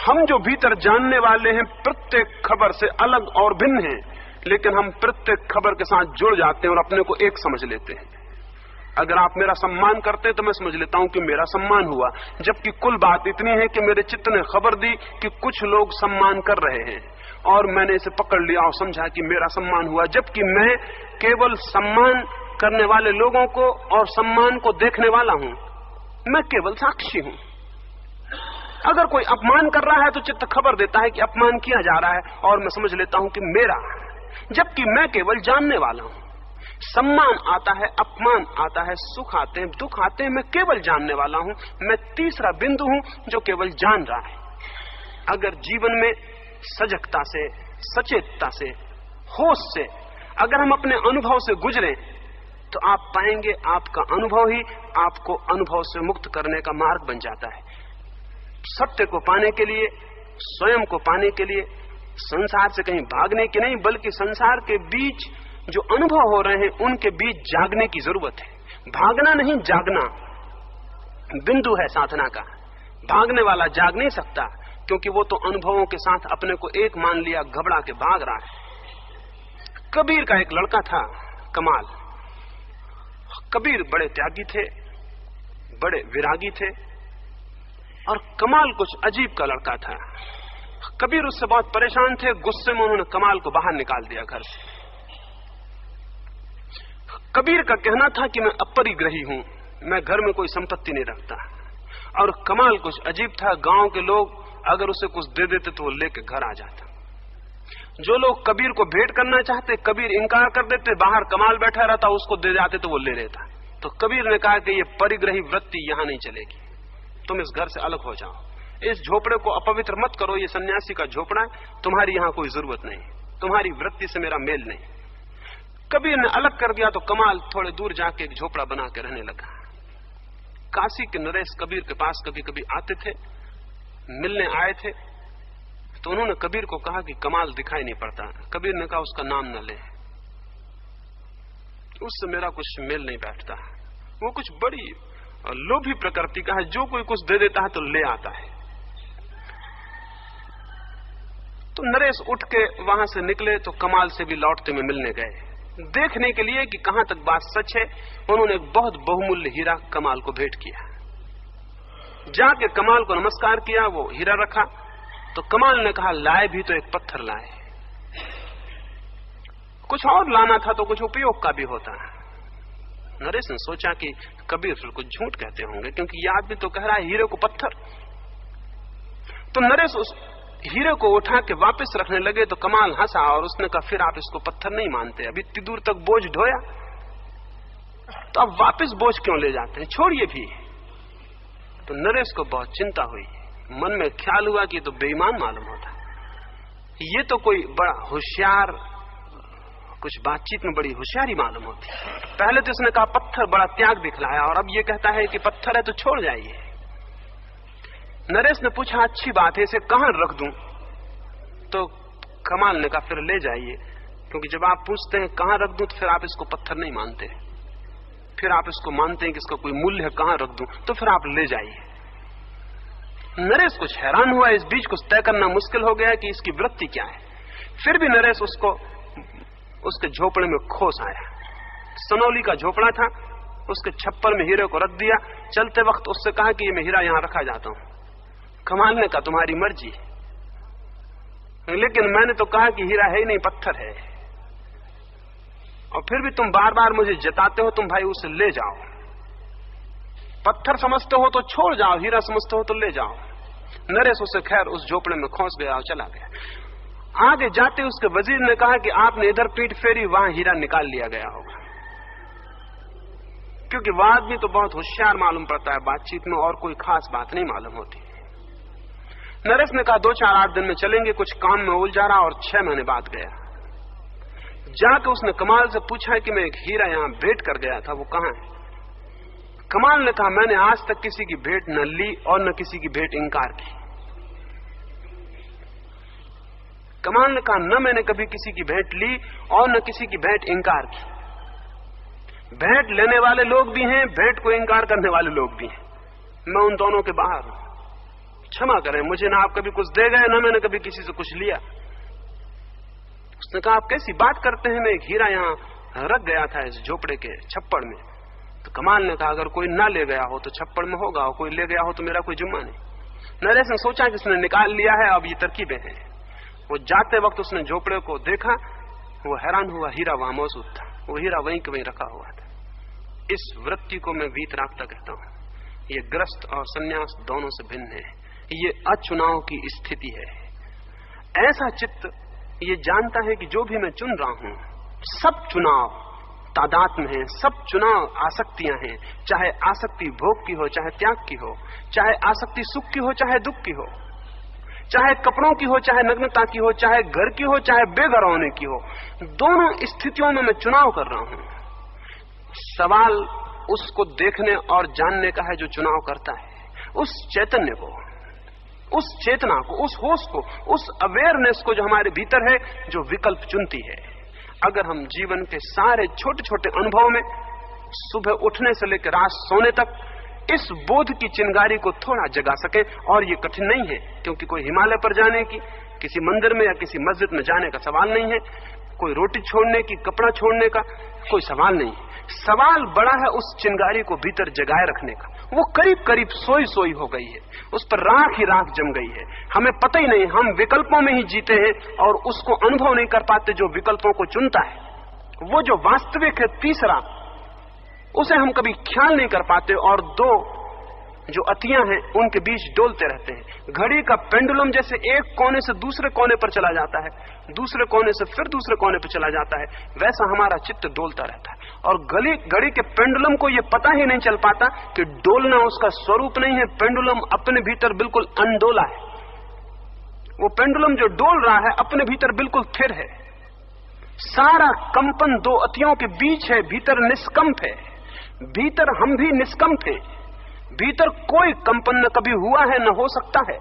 हम जो भीतर जानने वाले हैं प्रत्येक खबर से अलग और भिन्न है, लेकिन हम प्रत्येक खबर के साथ जुड़ जाते हैं और अपने को एक समझ लेते हैं। अगर आप मेरा सम्मान करते हैं तो मैं समझ लेता हूं कि मेरा सम्मान हुआ, जबकि कुल बात इतनी है कि मेरे चित्त ने खबर दी कि कुछ लोग सम्मान कर रहे हैं और मैंने इसे पकड़ लिया और समझा कि मेरा सम्मान हुआ, जबकि मैं केवल सम्मान करने वाले लोगों को और सम्मान को देखने वाला हूं। मैं केवल साक्षी हूं। अगर कोई अपमान कर रहा है तो चित्त खबर देता है कि अपमान किया जा रहा है और मैं समझ लेता हूं कि मेरा, जबकि मैं केवल जानने वाला हूं। सम्मान आता है, अपमान आता है, सुख आते हैं, दुख आते हैं, मैं केवल जानने वाला हूं। मैं तीसरा बिंदु हूं जो केवल जान रहा है। अगर जीवन में सजगता से, सचेतता से, होश से अगर हम अपने अनुभव से गुजरें तो आप पाएंगे आपका अनुभव ही आपको अनुभव से मुक्त करने का मार्ग बन जाता है। सत्य को पाने के लिए, स्वयं को पाने के लिए संसार से कहीं भागने की नहीं, बल्कि संसार के बीच जो अनुभव हो रहे हैं उनके बीच जागने की जरूरत है। भागना नहीं, जागना बिंदु है साधना का। भागने वाला जाग नहीं सकता, क्योंकि वो तो अनुभवों के साथ अपने को एक मान लिया, घबरा के भाग रहा है। कबीर का एक लड़का था, कमाल। कबीर बड़े त्यागी थे, बड़े विरागी थे और कमाल कुछ अजीब का लड़का था। कबीर उससे बहुत परेशान थे। गुस्से में उन्होंने कमाल को बाहर निकाल दिया घर से। कबीर का कहना था कि मैं अपरिग्रही हूं, मैं घर में कोई संपत्ति नहीं रखता। और कमाल कुछ अजीब था, गांव के लोग अगर उसे कुछ दे देते तो वो लेके घर आ जाता। जो लोग कबीर को भेंट करना चाहते, कबीर इनकार कर देते, बाहर कमाल बैठा रहता, उसको दे जाते तो वो ले लेता। तो कबीर ने कहा कि ये परिग्रही वृत्ति यहां नहीं चलेगी, तुम इस घर से अलग हो जाओ, इस झोपड़े को अपवित्र मत करो, ये सन्यासी का झोपड़ा है, तुम्हारी यहां कोई जरूरत नहीं, तुम्हारी वृत्ति से मेरा मेल नहीं। कबीर ने अलग कर दिया तो कमाल थोड़े दूर जाके एक झोपड़ा बना के रहने लगा। काशी के नरेश कबीर के पास कभी कभी आते थे, मिलने आए थे, तो उन्होंने कबीर को कहा कि कमाल दिखाई नहीं पड़ता। कबीर ने कहा उसका नाम न ले, उससे मेरा कुछ मेल नहीं बैठता, वो कुछ बड़ी लोभी प्रकृति का है, जो कोई कुछ दे देता है तो ले आता है। तो नरेश उठ के वहां से निकले तो कमाल से भी लौटते में मिलने गए, देखने के लिए कि कहां तक बात सच है। उन्होंने एक बहुत बहुमूल्य हीरा कमाल को भेंट किया। जाके कमाल को नमस्कार किया, वो हीरा रखा तो कमाल ने कहा लाए भी तो एक पत्थर लाए, कुछ और लाना था तो कुछ उपयोग का भी होता। नरेश ने सोचा कि कबीर फिर कुछ झूठ कहते होंगे, क्योंकि ये आदमी तो कह रहा है हीरे को पत्थर। तो नरेश उस हीरे को उठा के वापस रखने लगे तो कमाल हंसा और उसने कहा फिर आप इसको पत्थर नहीं मानते, अभी इतनी दूर तक बोझ ढोया तो अब वापस बोझ क्यों ले जाते हैं, छोड़िए भी। तो नरेश को बहुत चिंता हुई, मन में ख्याल हुआ कि तो बेईमान मालूम होता, ये तो कोई बड़ा होशियार, कुछ बातचीत में बड़ी होशियारी मालूम होती। पहले तो उसने कहा पत्थर, बड़ा त्याग दिखलाया, और अब ये कहता है कि पत्थर है तो छोड़ जाइए। नरेश ने पूछा अच्छी बात है, इसे कहां रख दूं? तो कमाल ने कहा फिर ले जाइए, क्योंकि जब आप पूछते हैं कहां रख दूं तो फिर आप इसको पत्थर नहीं मानते, फिर आप इसको मानते हैं कि इसका कोई मूल्य है, कहां रख दूं, तो फिर आप ले जाइए। नरेश कुछ हैरान हुआ, इस बीच कुछ तय करना मुश्किल हो गया कि इसकी वृत्ति क्या है। फिर भी नरेश उसको उसके झोपड़े में खोस आया। सनौली का झोपड़ा था, उसके छप्पर में हीरे को रख दिया। चलते वक्त उससे कहा कि ये मैं हीरा यहां रखा जाता हूं। कमाल ने कहा तुम्हारी मर्जी, लेकिन मैंने तो कहा कि हीरा है ही नहीं, पत्थर है, और फिर भी तुम बार बार मुझे जताते हो, तुम भाई उसे ले जाओ। पत्थर समझते हो तो छोड़ जाओ, हीरा समझते हो तो ले जाओ। नरेश उसे खैर उस झोपड़े में खोस गया और चला गया। आगे जाते उसके वजीर ने कहा कि आपने इधर पीठ फेरी, वहां हीरा निकाल लिया गया होगा, क्योंकि वह आदमी तो बहुत होशियार मालूम पड़ता है बातचीत में, और कोई खास बात नहीं मालूम होती। नरेश ने कहा 2-4-8 दिन में चलेंगे, कुछ काम में उलझा रहा, और 6 महीने बाद गया। जाके उसने कमाल से पूछा कि मैं एक हीरा यहां भेंट कर गया था, वो कहां है? कमाल ने कहा मैंने आज तक किसी की भेंट न ली और न किसी की भेंट इंकार की। कमाल ने कहा न मैंने कभी किसी की भेंट ली और न किसी की भेंट इंकार की। भेंट लेने वाले लोग भी हैं, भेंट को इंकार करने वाले लोग भी हैं, मैं उन दोनों के बाहर हूं। क्षमा करें, मुझे ना आप कभी कुछ दे गए, ना मैंने कभी किसी से कुछ लिया। उसने कहा आप कैसी बात करते हैं, मैं एक हीरा यहां रख गया था इस झोपड़े के छप्पड़ में। तो कमाल ने कहा अगर कोई ना ले गया हो तो छप्पड़ में होगा, और कोई ले गया हो तो मेरा कोई जुम्मा नहीं। नरेश ने सोचा कि उसने निकाल लिया है, अब ये तरकीबें हैं। वो जाते वक्त उसने झोपड़े को देखा, वो हैरान हुआ, हीरा वहां मौजूद था, वो हीरा वहीं के वहीं रखा हुआ था। इस वृत्ति को मैं वीतरागता कहता हूं। ये ग्रस्त और संन्यास दोनों से भिन्न है, ये अचुनाव की स्थिति है। ऐसा चित्त ये जानता है कि जो भी मैं चुन रहा हूं, सब चुनाव तादाद में है, सब चुनाव आसक्तियां हैं, चाहे आसक्ति भोग की हो, चाहे त्याग की हो, चाहे आसक्ति सुख की हो, चाहे दुख की हो, चाहे कपड़ों की हो, चाहे नग्नता की हो, चाहे घर की हो, चाहे बेघर होने की हो, दोनों स्थितियों में मैं चुनाव कर रहा हूं। सवाल उसको देखने और जानने का है जो चुनाव करता है, उस चैतन्य को, उस चेतना को, उस होश को, उस अवेयरनेस को जो हमारे भीतर है, जो विकल्प चुनती है। अगर हम जीवन के सारे छोटे छोटे अनुभव में सुबह उठने से लेकर रात सोने तक इस बोध की चिंगारी को थोड़ा जगा सके, और ये कठिन नहीं है, क्योंकि कोई हिमालय पर जाने की, किसी मंदिर में या किसी मस्जिद में जाने का सवाल नहीं है, कोई रोटी छोड़ने की, कपड़ा छोड़ने का कोई सवाल नहीं है। सवाल बड़ा है उस चिंगारी को भीतर जगाए रखने का। वो करीब करीब सोई सोई हो गई है, उस पर राख ही राख जम गई है, हमें पता ही नहीं, हम विकल्पों में ही जीते हैं और उसको अनुभव नहीं कर पाते जो विकल्पों को चुनता है। वो जो वास्तविक है तीसरा, उसे हम कभी ख्याल नहीं कर पाते, और दो जो अतियां हैं उनके बीच डोलते रहते हैं। घड़ी का पेंडुलम जैसे एक कोने से दूसरे कोने पर चला जाता है, दूसरे कोने से फिर दूसरे कोने पर चला जाता है, वैसा हमारा चित्त डोलता रहता है। और घड़ी के पेंडुलम को यह पता ही नहीं चल पाता कि डोलना उसका स्वरूप नहीं है, पेंडुलम अपने भीतर बिल्कुल अनडोला है। वो पेंडुलम जो डोल रहा है अपने भीतर बिल्कुल स्थिर है। सारा कंपन दो अतियों के बीच है, भीतर निष्कंप है, भीतर हम भी निष्कंप हैं, भीतर कोई कंपन न कभी हुआ है न हो सकता है,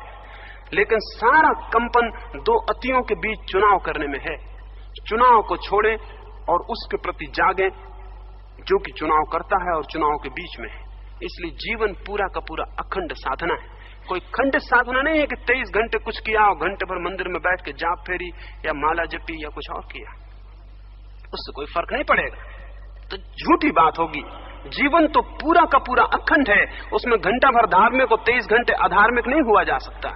लेकिन सारा कंपन दो अतियों के बीच चुनाव करने में है। चुनाव को छोड़ें और उसके प्रति जागें जो कि चुनाव करता है और चुनाव के बीच में है। इसलिए जीवन पूरा का पूरा अखंड साधना है, कोई खंडित साधना नहीं है कि 23 घंटे कुछ किया और घंटे भर मंदिर में बैठ के जाप फेरी या माला जपी या कुछ और किया, उससे कोई फर्क नहीं पड़ेगा, तो झूठी बात होगी। जीवन तो पूरा का पूरा अखंड है, उसमें घंटा भर धार्मिक और 23 घंटे अधार्मिक नहीं हुआ जा सकता।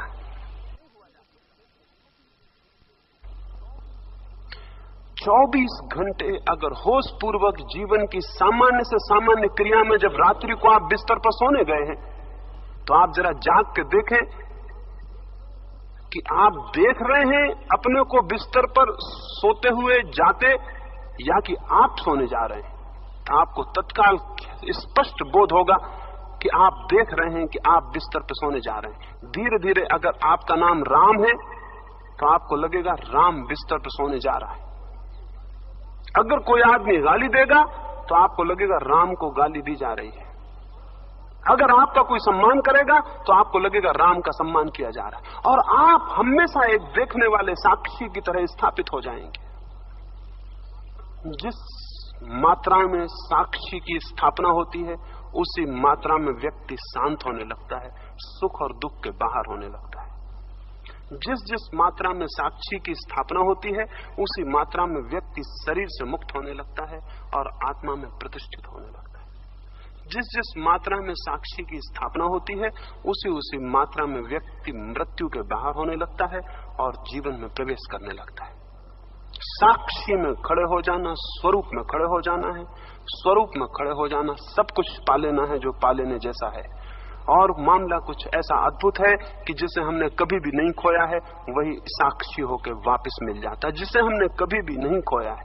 24 घंटे अगर होश पूर्वक जीवन की सामान्य से सामान्य क्रिया में जब रात्रि को आप बिस्तर पर सोने गए हैं, तो आप जरा जाग के देखें कि आप देख रहे हैं अपने को बिस्तर पर सोते हुए जाते, या कि आप सोने जा रहे हैं। आपको तत्काल स्पष्ट बोध होगा कि आप देख रहे हैं कि आप बिस्तर पर सोने जा रहे हैं। धीरे धीरे अगर आपका नाम राम है तो आपको लगेगा राम बिस्तर पर सोने जा रहा है। अगर कोई आदमी गाली देगा तो आपको लगेगा राम को गाली दी जा रही है। अगर आपका कोई सम्मान करेगा तो आपको लगेगा राम का सम्मान किया जा रहा है, और आप हमेशा एक देखने वाले साक्षी की तरह स्थापित हो जाएंगे। जिस मात्रा में साक्षी की स्थापना होती है उसी मात्रा में व्यक्ति शांत होने लगता है, सुख और दुख के बाहर होने लगता है। जिस जिस मात्रा में साक्षी की स्थापना होती है उसी मात्रा में व्यक्ति शरीर से मुक्त होने लगता है और आत्मा में प्रतिष्ठित होने लगता है। जिस जिस मात्रा में साक्षी की स्थापना होती है उसी उसी मात्रा में व्यक्ति मृत्यु के बाहर होने लगता है और जीवन में प्रवेश करने लगता है। साक्षी में खड़े हो जाना स्वरूप में खड़े हो जाना है, स्वरूप में खड़े हो जाना सब कुछ पा लेना है जो पा लेने जैसा है। और मामला कुछ ऐसा अद्भुत है कि जिसे हमने कभी भी नहीं खोया है वही साक्षी होकर वापस मिल जाता है। जिसे हमने कभी भी नहीं खोया है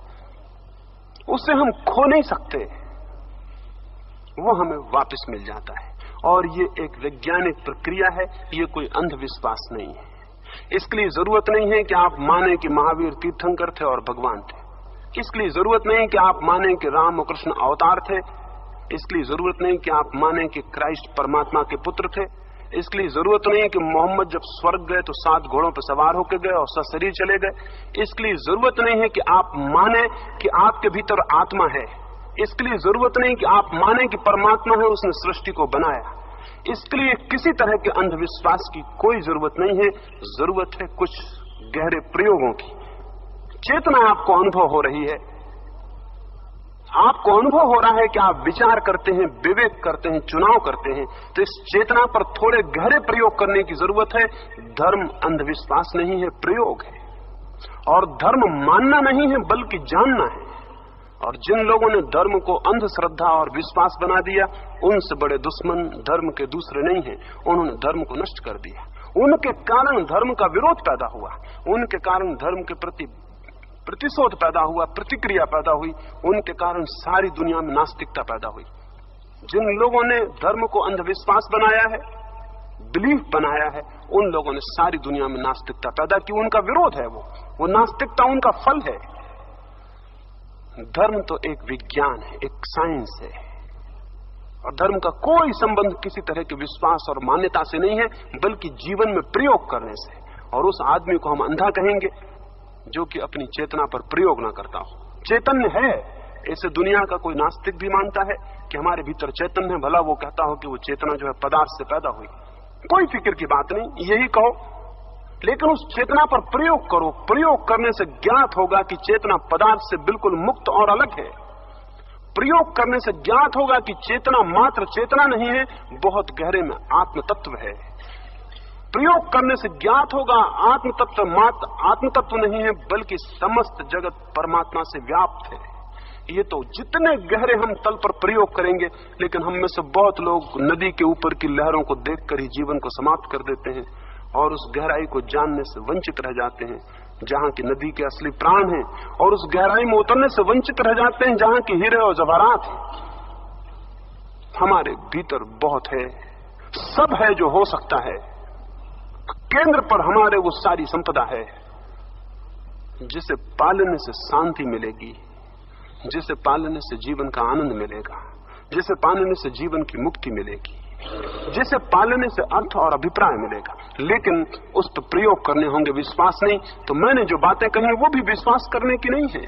उसे हम खो नहीं सकते, वो हमें वापस मिल जाता है। और ये एक वैज्ञानिक प्रक्रिया है, ये कोई अंधविश्वास नहीं है। इसके लिए जरूरत नहीं है कि आप माने कि महावीर तीर्थंकर थे और भगवान थे। इसके लिए जरूरत नहीं कि आप माने कि राम और कृष्ण अवतार थे। इसके लिए जरूरत नहीं कि आप माने कि क्राइस्ट परमात्मा के पुत्र थे। इसके लिए जरूरत नहीं कि मोहम्मद जब स्वर्ग गए तो 7 घोड़ों पर सवार होकर गए और सशरीर चले गए। इसके लिए जरूरत नहीं है कि आप माने कि आपके भीतर आत्मा है। इसके लिए जरूरत नहीं कि आप माने कि परमात्मा है, उसने सृष्टि को बनाया। इसके लिए किसी तरह के अंधविश्वास की कोई जरूरत नहीं है। जरूरत है कुछ गहरे प्रयोगों की। चेतना आपको अनुभव हो रही है, आपको अनुभव हो रहा है कि आप विचार करते हैं, विवेक करते हैं, चुनाव करते हैं, तो इस चेतना पर थोड़े गहरे प्रयोग करने की जरूरत है। धर्म अंधविश्वास नहीं है, प्रयोग है। और धर्म मानना नहीं है बल्कि जानना है। और जिन लोगों ने धर्म को अंधश्रद्धा और विश्वास बना दिया उनसे बड़े दुश्मन धर्म के दूसरे नहीं हैं। उन्होंने धर्म को नष्ट कर दिया। उनके कारण धर्म का विरोध पैदा हुआ, उनके कारण धर्म के प्रति प्रतिशोध पैदा हुआ, प्रतिक्रिया पैदा हुई, उनके कारण सारी दुनिया में नास्तिकता पैदा हुई। जिन लोगों ने धर्म को अंधविश्वास बनाया है, बिलीफ बनाया है, उन लोगों ने सारी दुनिया में नास्तिकता पैदा की। उनका विरोध है, वो नास्तिकता उनका फल है। धर्म तो एक विज्ञान है, एक साइंस है, और धर्म का कोई संबंध किसी तरह के विश्वास और मान्यता से नहीं है बल्कि जीवन में प्रयोग करने से। और उस आदमी को हम अंधा कहेंगे जो कि अपनी चेतना पर प्रयोग ना करता हो। चैतन्य है, ऐसे दुनिया का कोई नास्तिक भी मानता है कि हमारे भीतर चैतन्य है, भला वो कहता हो कि वो चेतना जो है पदार्थ से पैदा हुई। कोई फिक्र की बात नहीं, यही कहो, लेकिन उस चेतना पर प्रयोग करो। प्रयोग करने से ज्ञात होगा कि चेतना पदार्थ से बिल्कुल मुक्त और अलग है। प्रयोग करने से ज्ञात होगा कि चेतना मात्र चेतना नहीं है, बहुत गहरे में आत्म तत्व है। प्रयोग करने से ज्ञात होगा आत्म तत्व मात्र आत्म तत्व नहीं है बल्कि समस्त जगत परमात्मा से व्याप्त है। ये तो जितने गहरे हम तल पर प्रयोग करेंगे, लेकिन हम में से बहुत लोग नदी के ऊपर की लहरों को देखकर ही जीवन को समाप्त कर देते हैं और उस गहराई को जानने से वंचित रह जाते हैं जहां की नदी के असली प्राण हैं, और उस गहराई में उतरने से वंचित रह जाते हैं जहां की हीरे और जवाहरात हैं। हमारे भीतर बहुत है, सब है जो हो सकता है। केंद्र पर हमारे वो सारी संपदा है जिसे पालने से शांति मिलेगी, जिसे पालने से जीवन का आनंद मिलेगा, जिसे पालने से जीवन की मुक्ति मिलेगी, जिसे पालने से अर्थ और अभिप्राय मिलेगा। लेकिन उस पर प्रयोग करने होंगे, विश्वास नहीं। तो मैंने जो बातें कही वो भी विश्वास करने की नहीं है।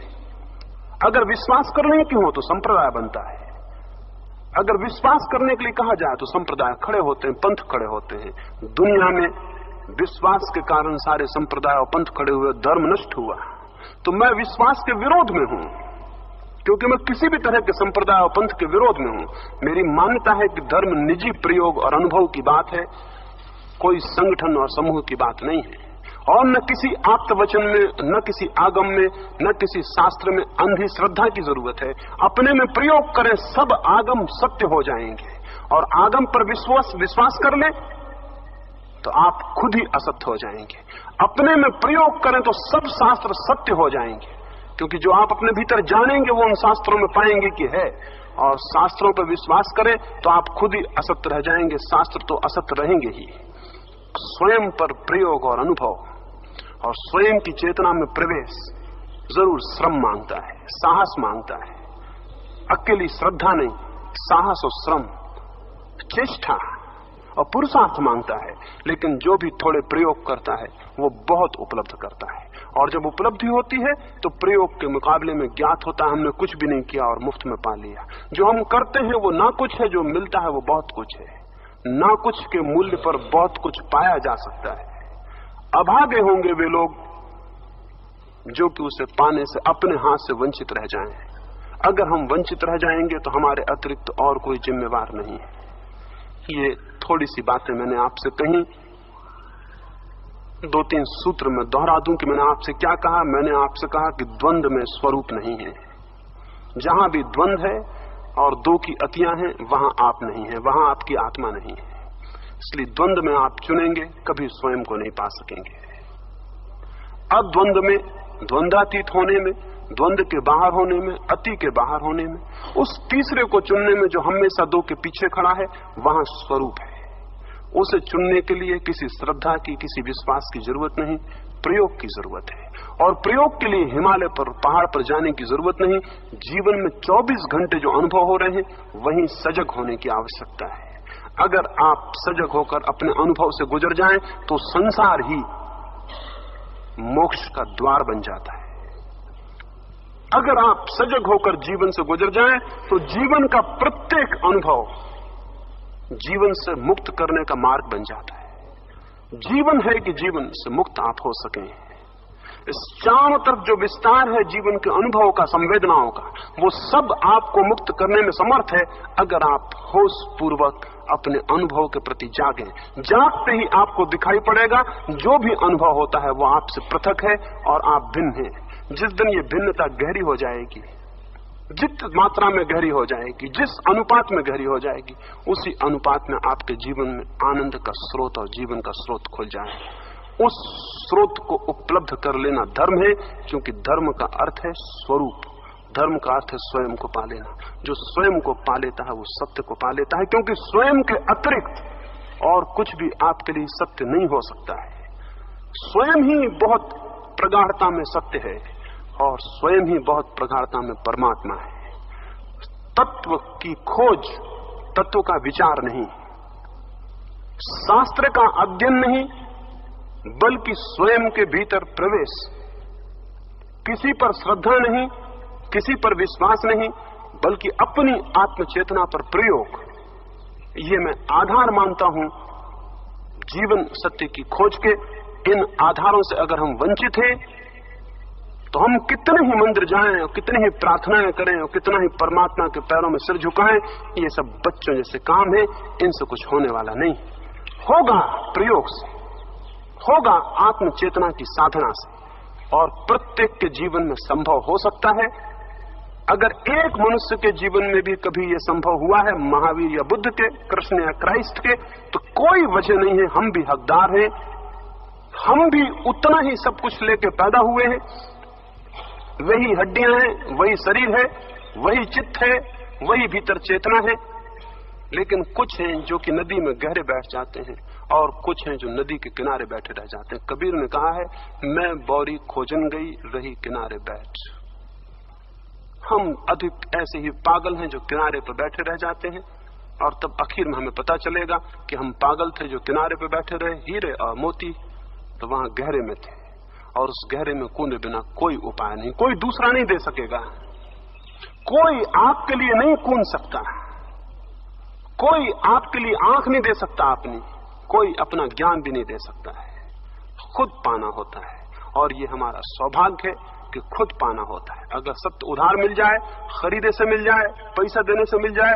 अगर विश्वास करने की हो तो संप्रदाय बनता है। अगर विश्वास करने के लिए कहा जाए तो संप्रदाय खड़े होते हैं, पंथ खड़े होते हैं। दुनिया में विश्वास के कारण सारे संप्रदाय और पंथ खड़े हुए, धर्म नष्ट हुआ। तो मैं विश्वास के विरोध में हूं, क्योंकि मैं किसी भी तरह के संप्रदाय और पंथ के विरोध में हूं। मेरी मान्यता है कि धर्म निजी प्रयोग और अनुभव की बात है, कोई संगठन और समूह की बात नहीं है। और न किसी आप्त वचन में, न किसी आगम में, न किसी शास्त्र में अंधी श्रद्धा की जरूरत है। अपने में प्रयोग करें, सब आगम सत्य हो जाएंगे। और आगम पर विश्वास कर ले तो आप खुद ही असत्य हो जाएंगे। अपने में प्रयोग करें तो सब शास्त्र सत्य हो जाएंगे, क्योंकि जो आप अपने भीतर जानेंगे वो उन शास्त्रों में पाएंगे कि है। और शास्त्रों पर विश्वास करें तो आप खुद ही असत्य रह जाएंगे, शास्त्र तो असत्य रहेंगे ही। स्वयं पर प्रयोग और अनुभव और स्वयं की चेतना में प्रवेश जरूर श्रम मांगता है, साहस मांगता है। अकेली श्रद्धा नहीं, साहस और श्रम। चेष्टा और पुरुषार्थ मांगता है, लेकिन जो भी थोड़े प्रयोग करता है वो बहुत उपलब्ध करता है। और जब उपलब्धि होती है तो प्रयोग के मुकाबले में ज्ञात होता है हमने कुछ भी नहीं किया और मुफ्त में पा लिया। जो हम करते हैं वो ना कुछ है, जो मिलता है वो बहुत कुछ है। ना कुछ के मूल्य पर बहुत कुछ पाया जा सकता है। अभागे होंगे वे लोग जो कि उसे पाने से अपने हाथ से वंचित रह जाएं। अगर हम वंचित रह जाएंगे तो हमारे अतिरिक्त और कोई जिम्मेवार नहीं है। ये थोड़ी सी बातें मैंने आपसे कही, 2-3 सूत्र में दोहरा दूं कि मैंने आपसे क्या कहा। मैंने आपसे कहा कि द्वंद्व में स्वरूप नहीं है। जहां भी द्वंद्व है और दो की अतियां हैं वहां आप नहीं है, वहां आपकी आत्मा नहीं है। इसलिए द्वंद्व में आप चुनेंगे कभी स्वयं को नहीं पा सकेंगे। अद्वंद्व में, द्वंद्वातीत होने में, द्वंद्व के बाहर होने में, अति के बाहर होने में, उस तीसरे को चुनने में जो हमेशा दो के पीछे खड़ा है, वहां स्वरूप है। उसे चुनने के लिए किसी श्रद्धा की, किसी विश्वास की जरूरत नहीं, प्रयोग की जरूरत है। और प्रयोग के लिए हिमालय पर, पहाड़ पर जाने की जरूरत नहीं। जीवन में 24 घंटे जो अनुभव हो रहे हैं वहीं सजग होने की आवश्यकता है। अगर आप सजग होकर अपने अनुभव से गुजर जाएं तो संसार ही मोक्ष का द्वार बन जाता है। अगर आप सजग होकर जीवन से गुजर जाएं तो जीवन का प्रत्येक अनुभव जीवन से मुक्त करने का मार्ग बन जाता है। जीवन है कि जीवन से मुक्त आप हो सकें। इस चारों तरफ जो विस्तार है जीवन के अनुभव का, संवेदनाओं का, वो सब आपको मुक्त करने में समर्थ है अगर आप होश पूर्वक अपने अनुभव के प्रति जागें। जागते ही आपको दिखाई पड़ेगा जो भी अनुभव होता है वो आपसे पृथक है और आप भिन्न हैं। जिस दिन ये भिन्नता गहरी हो जाएगी, जित मात्रा में गहरी हो जाएगी, जिस अनुपात में गहरी हो जाएगी, उसी अनुपात में आपके जीवन में आनंद का स्रोत और जीवन का स्रोत खुल जाएगा। उस स्रोत को उपलब्ध कर लेना धर्म है, क्योंकि धर्म का अर्थ है स्वरूप। धर्म का अर्थ है स्वयं को पा लेना। जो स्वयं को पा लेता है वो सत्य को पा लेता है, क्योंकि स्वयं के अतिरिक्त और कुछ भी आपके लिए सत्य नहीं हो सकता है। स्वयं ही बहुत प्रगाढ़ता में सत्य है और स्वयं ही बहुत प्रगाढ़ता में परमात्मा है। तत्व की खोज, तत्व का विचार नहीं, शास्त्र का अध्ययन नहीं, बल्कि स्वयं के भीतर प्रवेश। किसी पर श्रद्धा नहीं, किसी पर विश्वास नहीं, बल्कि अपनी आत्मचेतना पर प्रयोग। ये मैं आधार मानता हूं जीवन सत्य की खोज के। इन आधारों से अगर हम वंचित हैं तो हम कितने ही मंदिर जाएं और कितनी ही प्रार्थनाएं करें और कितना ही परमात्मा के पैरों में सिर झुकाएं, ये सब बच्चों जैसे काम है। इनसे कुछ होने वाला नहीं। होगा प्रयोग से, होगा आत्मचेतना की साधना से, और प्रत्येक के जीवन में संभव हो सकता है। अगर एक मनुष्य के जीवन में भी कभी यह संभव हुआ है, महावीर या बुद्ध के, कृष्ण या क्राइस्ट के, तो कोई वजह नहीं है। हम भी हकदार हैं। हम भी उतना ही सब कुछ लेके पैदा हुए हैं। वही हड्डियां हैं, वही शरीर है, वही चित्त है, वही भीतर चेतना है। लेकिन कुछ हैं जो कि नदी में गहरे बैठ जाते हैं और कुछ हैं जो नदी के किनारे बैठे रह जाते हैं। कबीर ने कहा है, मैं बौरी खोजन गई रही किनारे बैठ। हम अधिक ऐसे ही पागल हैं जो किनारे पर बैठे रह जाते हैं, और तब आखिर में हमें पता चलेगा कि हम पागल थे जो किनारे पर बैठे रहे। हीरे और मोती तो वहां गहरे में थे, और उस गहरे में कूदे बिना कोई उपाय नहीं। कोई दूसरा नहीं दे सकेगा, कोई आपके लिए नहीं कूद सकता, कोई आपके लिए आंख नहीं दे सकता अपनी, कोई अपना ज्ञान भी नहीं दे सकता है। खुद पाना होता है, और ये हमारा सौभाग्य है कि खुद पाना होता है। अगर सत्य उधार मिल जाए, खरीदे से मिल जाए, पैसा देने से मिल जाए,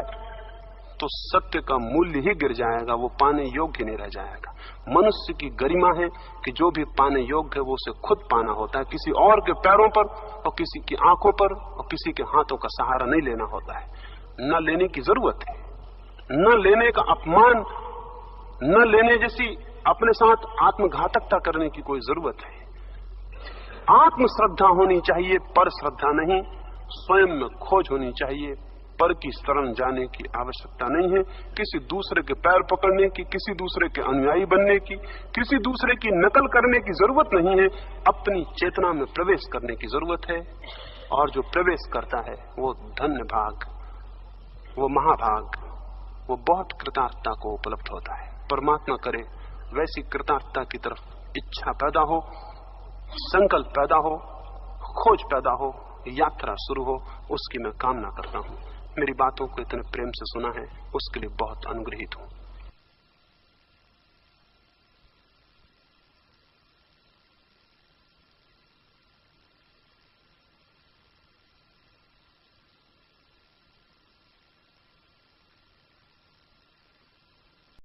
तो सत्य का मूल्य ही गिर जाएगा, वो पाने योग्य नहीं रह जाएगा। मनुष्य की गरिमा है कि जो भी पाने योग्य है वो उसे खुद पाना होता है। किसी और के पैरों पर और किसी की आंखों पर और किसी के हाथों का सहारा नहीं लेना होता है। न लेने की जरूरत है, न लेने का अपमान, न लेने जैसी अपने साथ आत्मघातकता करने की कोई जरूरत है। आत्मश्रद्धा होनी चाहिए, पर श्रद्धा नहीं। स्वयं में खोज होनी चाहिए, पर की शरण जाने की आवश्यकता नहीं है। किसी दूसरे के पैर पकड़ने की, किसी दूसरे के अनुयायी बनने की, किसी दूसरे की नकल करने की जरूरत नहीं है। अपनी चेतना में प्रवेश करने की जरूरत है, और जो प्रवेश करता है वो धन्य भाग, वो महाभाग, वो बहुत कृतार्थता को उपलब्ध होता है। परमात्मा करे वैसी कृतार्थता की तरफ इच्छा पैदा हो, संकल्प पैदा हो, खोज पैदा हो, यात्रा शुरू हो, उसकी मैं कामना करता हूं। मेरी बातों को इतने प्रेम से सुना है उसके लिए बहुत अनुग्रहित हूं।